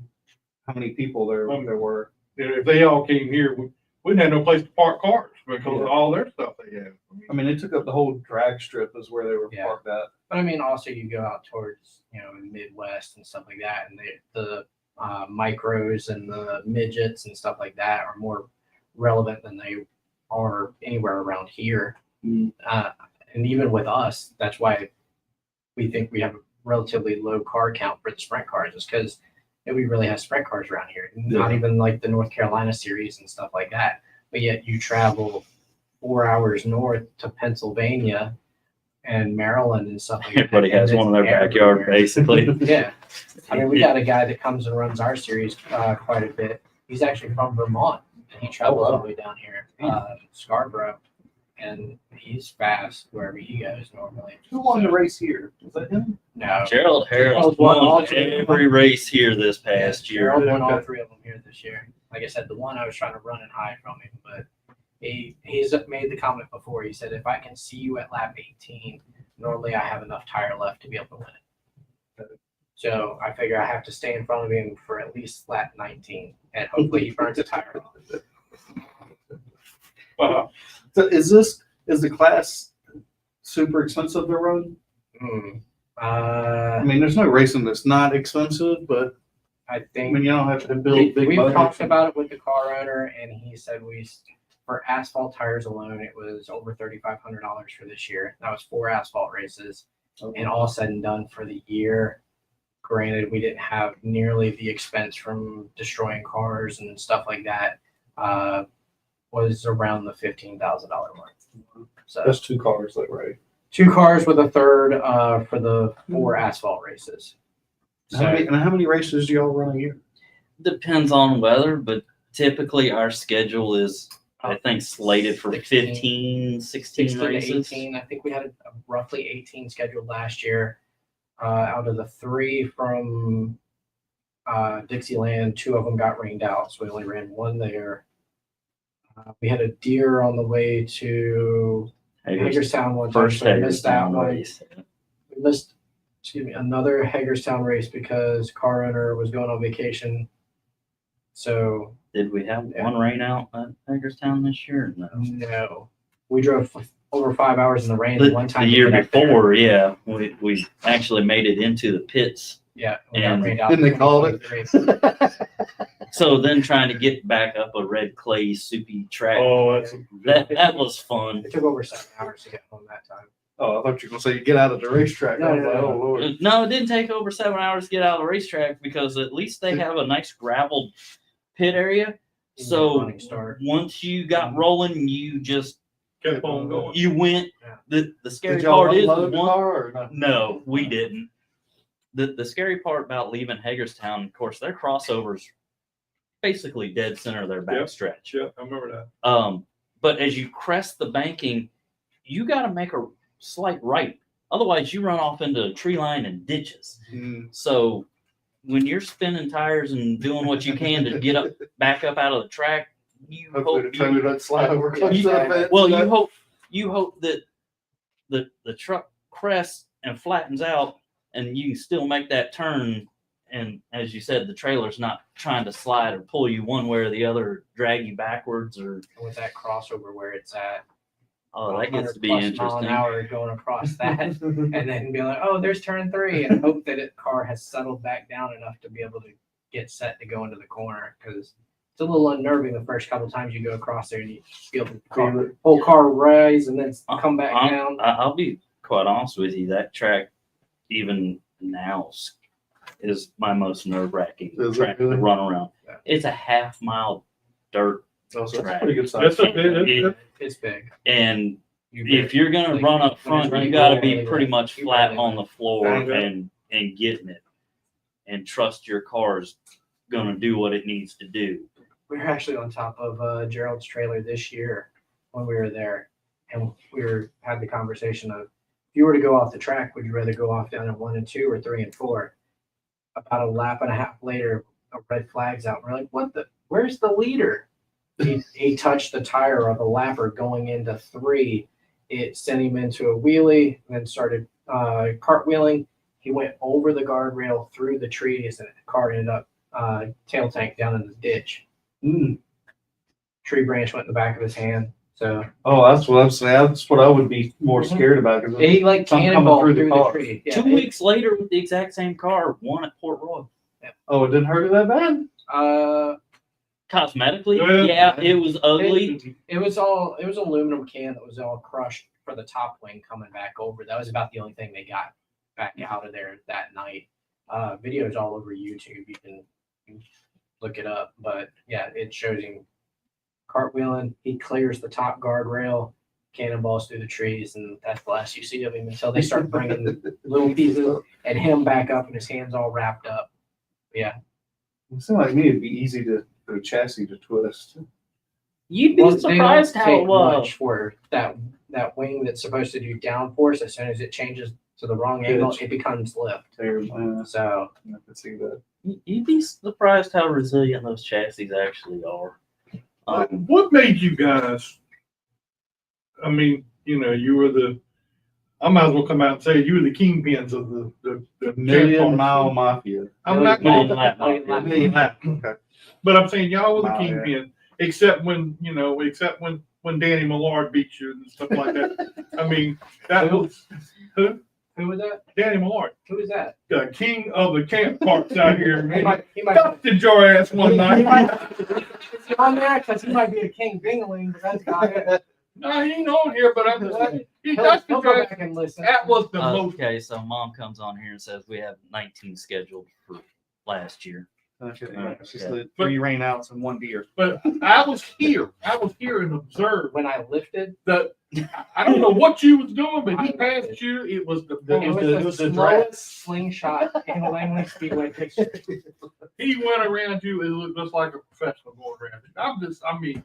G: how many people there were.
B: If they all came here, we didn't have no place to park cars because of all their stuff they have.
G: I mean, they took up the whole drag strip is where they were parked at.
D: But I mean, also you go out towards the Midwest and stuff like that, and the micros and the midgets and stuff like that are more relevant than they are anywhere around here. And even with us, that's why we think we have a relatively low car count for the sprint cars, is because we really have sprint cars around here. Not even like the North Carolina series and stuff like that. But yet you travel 4 hours north to Pennsylvania and Maryland and stuff like that.
F: Everybody has one in their backyard, basically.
D: Yeah. I mean, we got a guy that comes and runs our series quite a bit. He's actually from Vermont, and he travels all the way down here, Scarborough, and he's fast wherever he goes normally.
G: Who won the race here? Was that him?
D: No.
F: Gerald Harris
D: Gerald won all
F: won
D: three.
F: every race here this past year.
D: Gerald won all three of them here this year. Like I said, the one I was trying to run and hide from him, but he's made the comment before. He said, if I can see you at lap 18, normally I have enough tire left to be able to win it. So I figure I have to stay in front of him for at least lap 19, and hopefully he burns a tire off.
B: Wow.
G: So is the class super expensive to run? I mean, there's no racing that's not expensive, but
D: I
G: I
D: think
G: mean, you don't have to build big
D: we've
G: motors.
D: talked about it with the car owner, and he said for asphalt tires alone, it was over $3,500 for this year. That was 4 asphalt races, and all said and done for the year. Granted, we didn't have nearly the expense from destroying cars and stuff like that. Was around the $15,000 mark. So
G: That's 2 cars, like, right?
D: 2 cars with a third for the 4 asphalt races.
G: How many races do y'all run a year?
F: Depends on weather, but typically our schedule is, I think, slated for 16
D: 16 to
F: races.
D: 18. I think we had roughly 18 scheduled last year. Out of the 3 from Dixieland, 2 of them got rained out, so we only ran 1 there. We had a deer on the way to Hagerstown one time,
F: First
D: so we missed that
F: Hagerstown
D: one.
F: race.
D: We missed, another Hagerstown race because car owner was going on vacation. So
F: Did we have one rain out at Hagerstown this year? No.
D: no, we drove over 5 hours in the rain one time.
F: The
D: to
F: year
D: get up there.
F: before, yeah, we actually made it into the pits.
D: Yeah, we got
F: And
D: rained out.
G: then they called it.
D: 2023.
F: So then trying to get back up a red clay soupy track,
B: Oh,
F: that was fun.
D: It took over 7 hours to get home that time.
G: Oh, I thought you were gonna say you get out of the racetrack.
D: No,
G: I was
D: no,
G: like,
D: no.
G: oh Lord.
F: No, it didn't take over 7 hours to get out of the racetrack because at least they have a nice gravel pit area. So
D: Running start.
F: once you got rolling, you just
B: kept on going.
F: you went.
D: Yeah.
F: The scary
G: Did y'all
F: part is
G: unload the
F: one.
G: car or not?
F: No, we didn't. The scary part about leaving Hagerstown, of course, their crossovers basically dead center of their back stretch.
B: Yeah, I remember that.
F: But as you crest the banking, you got to make a slight right. Otherwise, you run off into a tree line and ditches.
G: Mm.
F: So when you're spinning tires and doing what you can to get up, back up out of the track, you
G: Hopefully the
F: hope
G: trailer doesn't slide over close
F: you-
G: to the fence.
F: well, you hope that the truck crests and flattens out, and you can still make that turn. And as you said, the trailer's not trying to slide or pull you one way or the other, drag you backwards, or
D: With that crossover where it's at.
F: oh, that gets to be
D: 100+ mile an
F: interesting.
D: hour going across that, and then be like, oh, there's turn 3, and hope that the car has settled back down enough to be able to get set to go into the corner, because it's a little unnerving the first couple times you go across there and you feel the whole car rise and then come back down.
F: I'll be quite honest with you. That track, even now, is my most nerve-wracking
G: Is it
F: track
G: really?
F: to run around.
D: Yeah.
F: It's a half-mile dirt,
G: Oh, so that's
F: track.
G: a pretty good size.
B: That's a
D: It's big.
F: and
D: You
F: if you're gonna
D: like,
F: run up
D: when it's
F: front,
D: running
F: you got to
D: low,
F: be
D: really
F: pretty
D: low.
F: much
D: You
F: flat
D: really
F: on
D: low.
F: the floor
B: Yeah.
F: and getting it, and trust your car's gonna do what it needs to do.
D: we were actually on top of Gerald's trailer this year when we were there, and had the conversation of, if you were to go off the track, would you rather go off down at 1 and 2 or 3 and 4? About a lap and a half later, a red flag's out. We're like, what the? Where's the leader? He touched the tire of the lapper going into 3. It sent him into a wheelie and then started cartwheeling. He went over the guardrail through the trees, and the car ended up tail tank down in the ditch.
G: Mm.
D: Tree branch went in the back of his hand. So
G: Oh, that's what I'm saying. That's what I would be more
D: Mhm.
G: scared about. 'Cause
D: he like
G: Some coming
D: cannonballed
G: through the
D: through the
G: car.
D: tree. Yeah,
F: 2 weeks later, with the exact same car, one at Port Royal.
G: oh, it didn't hurt it that bad?
F: Cosmetically,
B: Yeah.
F: yeah, it was ugly.
D: it was aluminum can that was all crushed for the top wing coming back over. That was about the only thing they got back out of there that night. Videos all over YouTube. You can look it up, but yeah, it shows him cartwheeling. He clears the top guardrail, cannonballs through the trees, and that's the last you see of him until they start bringing the little pieces and him back up and his hands all wrapped up. Yeah.
G: It seemed like me it'd be easy for a chassis to twist.
F: You'd be
D: Well, they
F: surprised
D: don't
F: how
D: take much for that wing that's supposed to do downforce. As soon as it changes to the wrong angle,
G: Pitch.
D: it becomes lift.
G: Terrible.
D: So
G: I could see that.
F: you'd be surprised how resilient those chassis actually are.
B: What made you guys? I mean, you were I might as well come out and say you were the kingpins of the
G: Million Mile Mafia.
B: I'm not
F: Million
B: going,
F: lap
D: Million
F: mafia.
G: Million Lap. Okay.
B: but I'm saying y'all were the
G: Wow, yeah.
B: kingpin, except when Danny Millard beat you and stuff like that. I mean, that was
D: who was that?
B: Danny Millard,
D: Who was that?
B: the king of the camp parks out here.
D: He
B: Man.
D: might
B: Dusted your ass one
D: he
B: night.
D: might- is he on there? Because he might be a king dingling, but that's not it.
B: No, he ain't on here, but I'm just saying, he
D: He'll
B: dusted
D: go
B: your ass.
D: back and listen.
B: That was the most.
F: Okay, so mom comes on here and says we have 19 scheduled for last year.
G: Okay,
F: Alright,
G: it's just
F: yeah.
G: the 3 rain outs and 1 deer.
B: But I was here and observed
D: When I lifted,
B: that. I don't know what you was doing, but he passed you. It was the
D: it was the slowest slingshot in Langley Speedway history.
B: he went around you. It looked just like a professional going around you.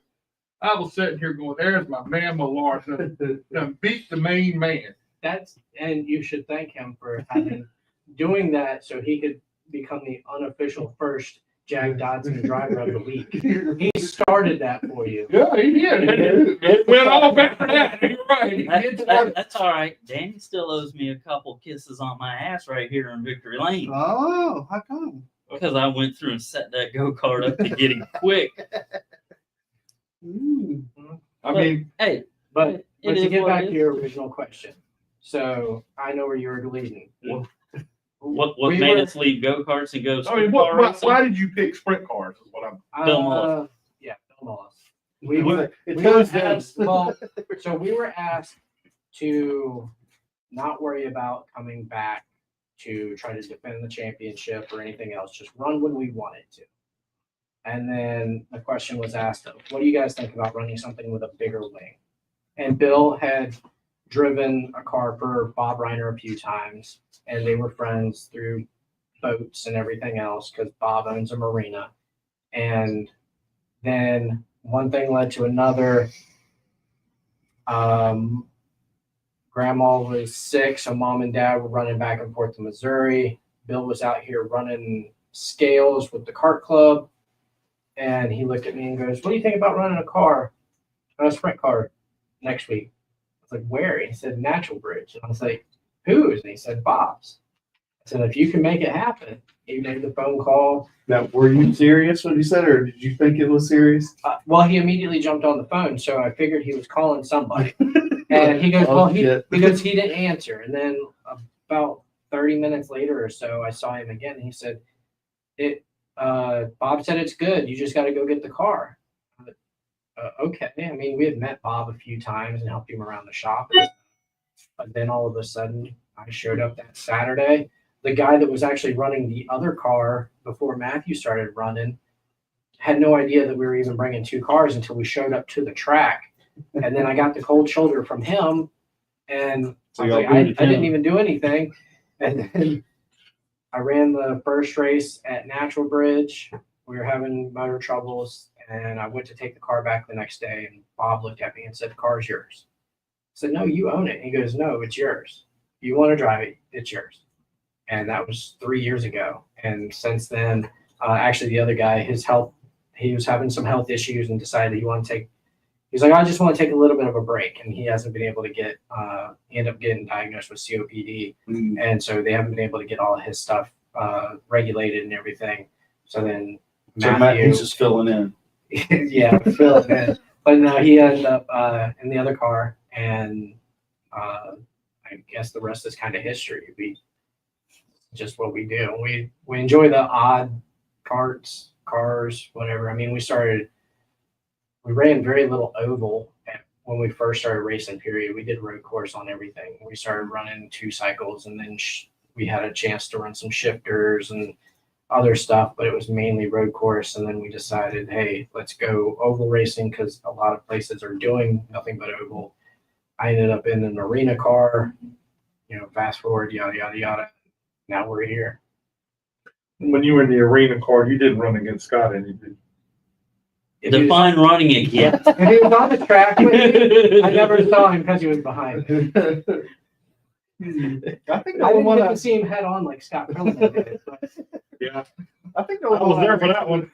B: I was sitting here going, "There's my man, my Lord, done beat the main man."
D: And you should thank him for doing that so he could become the unofficial first Jack Dodson driver of the week. He started that for you.
B: Yeah, he did. It went all back to that. You're right.
F: That's all right. Danny still owes me a couple kisses on my ass right here in Victory Lane
G: Oh, how come?
F: because I went through and set that go-kart up to get him quick.
B: I mean,
F: Hey,
D: But
F: It
D: to
F: is
D: get
F: what
D: back
F: it
D: to
F: is.
D: your original question, so I know where you were leading.
F: what
D: We
F: made
D: were-
F: us leave go-karts and go
B: I mean,
F: sprint car racing?
B: why did you pick sprint cars? Is what I'm.
F: Bill Moss.
D: Yeah, Bill Moss. We
G: It's
D: were
G: like, it
D: we were
G: goes down.
D: asked, well, so we were asked to not worry about coming back to try to defend the championship or anything else, just run when we wanted to. And then the question was asked of, what do you guys think about running something with a bigger wing? And Bill had driven a car for Bob Reiner a few times, and they were friends through boats and everything else because Bob owns a marina. And then one thing led to another. Grandma was sick, so mom and dad were running back and forth to Missouri. Bill was out here running scales with the kart club. And he looked at me and goes, "What do you think about running a sprint car next week?" I was like, "Where?" He said, "Natural Bridge." And I was like, "Whose?" And he said, "Bob's." I said, "If you can make it happen." He made the phone call.
G: Now, were you serious when you said it, or did you think it was serious?
D: Well, he immediately jumped on the phone, so I figured he was calling somebody. And he goes,
G: Oh,
D: "Well,
G: shit."
D: because he didn't answer." And then about 30 minutes later or so, I saw him again, and he said, Bob said it's good. You just got to go get the car." Okay. I mean, we had met Bob a few times and helped him around the shop. But then all of a sudden, I showed up that Saturday. The guy that was actually running the other car before Matthew started running had no idea that we were even bringing 2 cars until we showed up to the track. And then I got the cold shoulder from him, and
G: So
D: I was
G: y'all
D: like, I
G: booted
D: didn't
G: him.
D: even do anything. And then I ran the first race at Natural Bridge. We were having motor troubles, and I went to take the car back the next day, and Bob looked at me and said, "The car's yours." I said, "No, you own it." And he goes, "No, it's yours. You want to drive it, it's yours." And that was 3 years ago. And since then, actually the other guy, he was having some health issues and decided he's like, "I just want to take a little bit of a break." And he hasn't been able to he ended up getting diagnosed with COPD. And so they haven't been able to get all of his stuff regulated and everything. So then
G: So Matthew's just filling in.
D: yeah, Phil. But no, he ended up in the other car, and I guess the rest is kind of history. Just what we do. We enjoy the odd cars, whatever. I mean, we ran very little oval when we first started racing, period. We did road course on everything. We started running 2 cycles, and then we had a chance to run some shifters and other stuff, but it was mainly road course. And then we decided, hey, let's go oval racing because a lot of places are doing nothing but oval. I ended up in an arena car, fast forward, yada, yada, yada. Now we're here.
B: When you were in the arena car, you didn't run against Scott any, did
D: If he was-
F: Define running again.
D: if he was on the track with me, I never saw him because he was behind me.
G: I think the
D: I
G: only
D: didn't
G: one
D: get to see him head on like Scott Pillen did. But
B: Yeah.
G: I think the
B: I
G: only
B: was
G: one
B: there for that one.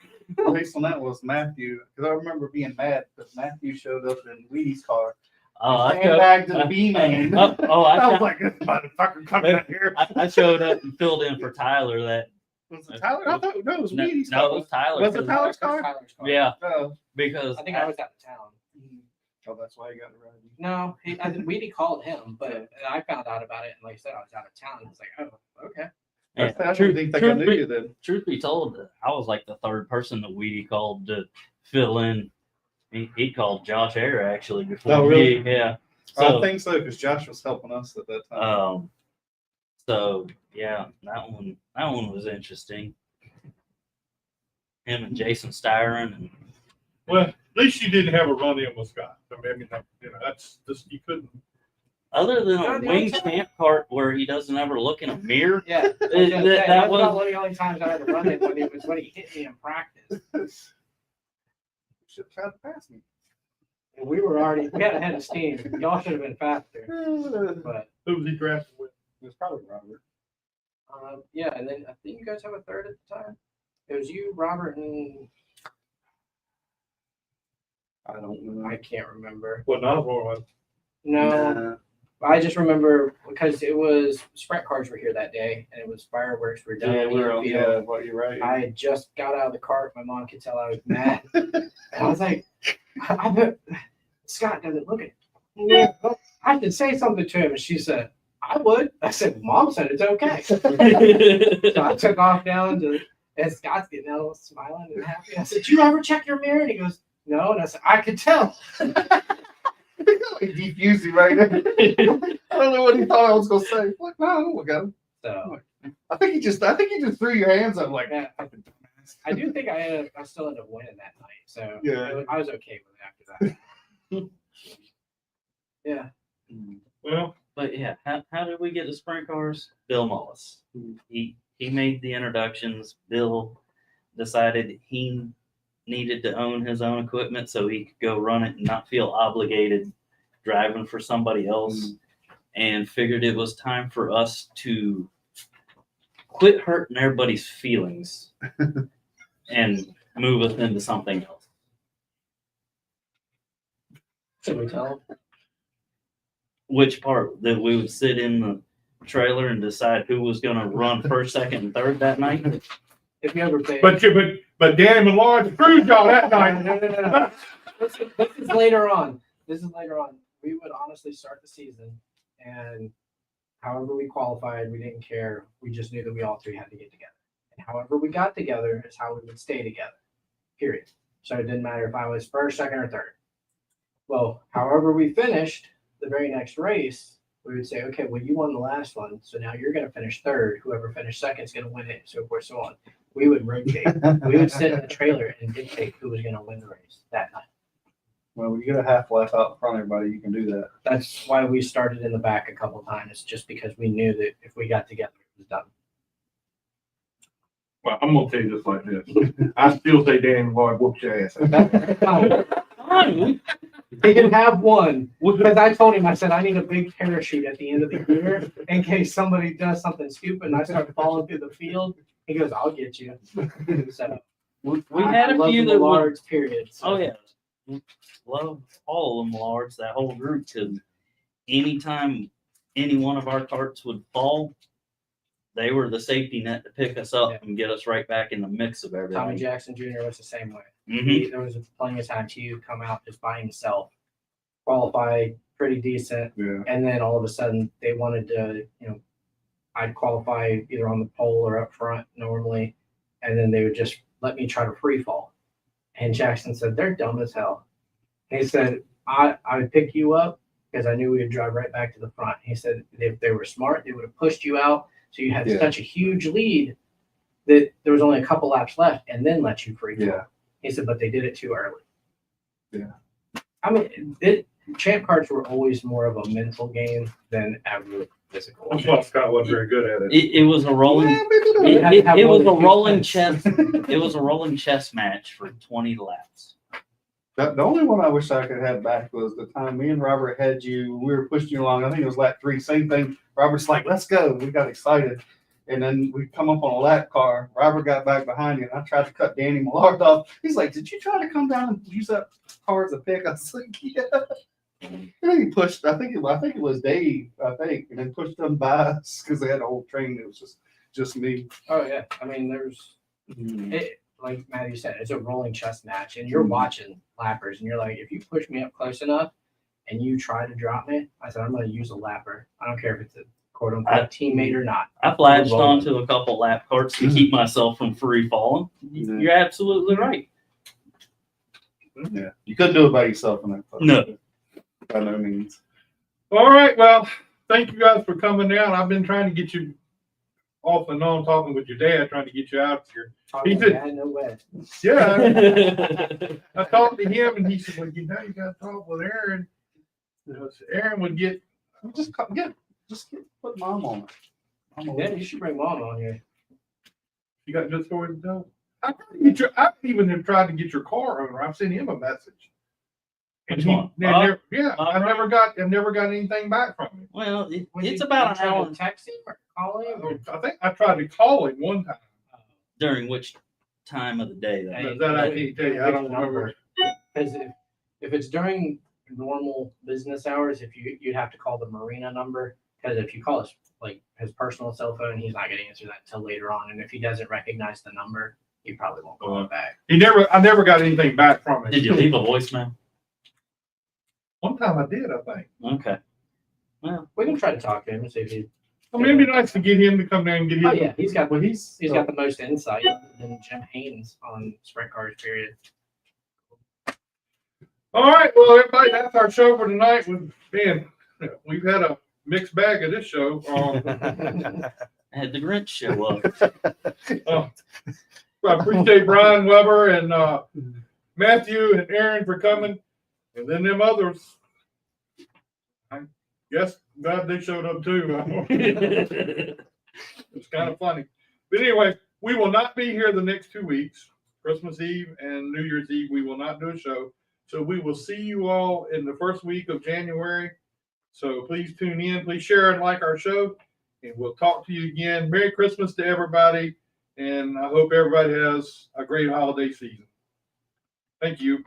G: based on that was Matthew, because I remember being mad because Matthew showed up in Weedy's car.
F: I
G: Came
F: showed-
G: back to the B-main.
F: I
G: I was
F: showed-
G: like, this motherfucker coming out here.
F: I showed up and filled in for Tyler that.
G: Was it Tyler? I thought no, it was
F: No,
G: Weedy's
F: no, it
G: car.
F: was Tyler.
G: Was it
F: 'cause-
G: Tyler's car?
D: Tyler's car.
F: Yeah,
G: Oh,
F: because
D: I think I was out of town.
G: oh, that's why he got it right.
D: No, I think Weedy called him, but I found out about it, and like I said, I was out of town. It's like, oh, okay.
F: yeah,
G: I
F: truth,
G: didn't think I
F: truth
G: knew
F: be-
G: you then.
F: truth be told, I was like the 3rd person that Weedy called to fill in. He called Josh Ayer actually before
G: Oh, really?
F: me. Yeah.
G: I
F: So,
G: think so because Josh was helping us at that time.
F: so yeah, that one was interesting. him and Jason Styron. And
B: Well, at least you didn't have a run in with Scott. I mean, that's just, you couldn't.
F: other than
D: No,
F: a
D: the
F: wing
D: only time-
F: champ part where he doesn't ever look in a mirror,
D: Yeah,
F: that
D: that was
F: was-
D: one of the only times I had to run it when he hit me in practice.
G: Should have tried to pass me.
D: And we had a head of steam. Y'all should have been faster. But
B: Who was he drafted with?
G: It was probably Robert.
D: yeah, and then I think you guys have a third at the time. It was you, Robert, and
G: I don't know.
D: I can't remember.
B: Well, not one.
D: No, I just remember because it was sprint cars were here that day, and it was fireworks were done.
G: Yeah,
D: in
G: we
D: the
G: were on.
D: field.
G: Yeah, well, you're right.
D: I had just got out of the cart. My mom could tell I was mad. And I was like, I bet Scott doesn't look at me. I could say something to him, and she said, I would. I said, Mom said it's okay. So I took off down to, and Scott's getting out smiling and happy. I said, you ever check your mirror? And he goes, no. And I said, I could tell.
G: He defused him right there. I don't know what he thought I was gonna say. Like, no, I don't look at him.
D: So
G: I think he just threw your hands up like
D: yeah, I do think I still ended up winning that night. So
G: Yeah.
D: I was okay with it after that. Yeah.
B: Well,
F: but yeah, how did we get to sprint cars? Bill Mullis. He made the introductions. Bill decided he needed to own his own equipment so he could go run it and not feel obligated driving for somebody else, and figured it was time for us to quit hurting everybody's feelings and move us into something else.
D: Should we tell him?
F: Which part? That we would sit in the trailer and decide who was going to run first, second, and third that night?
D: If you ever pay.
B: but Danny Millard screwed y'all that night.
D: No. This is later on. We would honestly start the season, and however we qualified, we didn't care. We just knew that we all three had to get together. And however we got together is how we would stay together. Period. So it didn't matter if I was first, second, or third. Well, however we finished the very next race, we would say, okay, well, you won the last one, so now you're going to finish third. Whoever finished second is going to win it, so forth, so on. We would rotate. We would sit in the trailer and dictate who was going to win the race that night.
G: Well, when you get a half lap out in front of everybody, you can do that.
D: That's why we started in the back a couple times, just because we knew that if we got together, it was done.
B: Well, I'm gonna tell you this like this. I still say Danny Millard whooped your ass.
D: He can have one because I told him, I said, I need a big parachute at the end of the year in case somebody does something stupid and I start falling through the field. He goes, I'll get you. So
F: We had a few that would.
D: large period. So.
F: Oh yeah, love all of them Millards, that whole group. Because anytime any one of our carts would fall, they were the safety net to pick us up and get us right back in the mix of everything.
D: Tommy Jackson Jr. was the same way.
F: Mhm.
D: There was plenty of times he would come out just by himself, qualify pretty decent,
G: Yeah.
D: and then all of a sudden they wanted to, I'd qualify either on the pole or up front normally, and then they would just let me try to free fall. And Jackson said, they're dumb as hell. He said, I would pick you up because I knew we would drive right back to the front. He said, if they were smart, they would have pushed you out. So you had such a huge lead that there was only a couple laps left and then let you free fall.
G: Yeah.
D: He said, but they did it too early.
G: Yeah.
D: I mean, champ cards were always more of a mental game than ever physical.
B: That's why Scott wasn't very good at it.
F: It was a rolling. It was a rolling chess. It was a rolling chess match for 20 laps.
G: The only one I wish I could have back was the time me and Robert had you. We were pushing you along. I think it was lap 3. Same thing. Robert's like, "Let's go." We got excited, and then we come up on a lap car. Robert got back behind you, and I tried to cut Danny Millard off. He's like, "Did you try to come down and use that car as a pick?" I was like, "Yeah." And then he pushed. I think it was Dave. And then pushed them by us because they had a whole train. It was just me.
D: Oh yeah, I mean, there's like Matthew said, it's a rolling chess match, and you're watching lappers, and you're like, if you push me up close enough, and you try to drop me, I said, I'm going to use a lapper. I don't care if it's a quote unquote teammate or not.
F: I flashed onto a couple lap carts to keep myself from free falling. You're absolutely right.
G: Yeah, you couldn't do it by yourself in that car.
F: No.
G: By no means.
B: All right, well, thank you guys for coming down. I've been trying to get you off and on talking with your dad, trying to get you out here.
D: Talking
B: He said-
D: bad, no way.
B: Yeah, I talked to him and he said, well, you know, you got to talk with Aaron. Aaron would get,
G: Just put mom on it.
D: Yeah, you should bring mom on here.
B: you got good stories to tell. I even have tried to get your car owner. I've sent him a message.
F: Which one?
B: I never got anything back from him.
F: Well,
D: When
F: it's
D: you-
F: about
D: you
F: an
D: try to
F: hour
D: text him or call him. Or,
B: I think I tried to call him one time.
F: during which time of the day though.
B: But that I can't tell you. I don't remember.
D: Because if it's during normal business hours, you'd have to call the marina number. Because if you call his personal cell phone, he's not going to answer that until later on. And if he doesn't recognize the number, he probably won't call it back.
B: I never got anything back from him.
F: Did you leave a voicemail?
B: One time I did, I think.
F: Okay. Well,
D: We can try to talk to him and see if he.
B: I mean, it'd be nice to get him to come down and get his.
D: Oh yeah, he's got the most insight than Jim Haynes on sprint cars. Period.
B: All right, well, everybody, that's our show for tonight. We've had a mixed bag of this show.
F: had the Grinch show up.
B: I appreciate Brian Weber and Matthew and Aaron for coming, and then them others. I guess glad they showed up too. It's kind of funny, but anyway, we will not be here the next 2 weeks. Christmas Eve and New Year's Eve, we will not do a show. So we will see you all in the first week of January. So please tune in. Please share and like our show. And we'll talk to you again. Merry Christmas to everybody. And I hope everybody has a great holiday season. Thank you.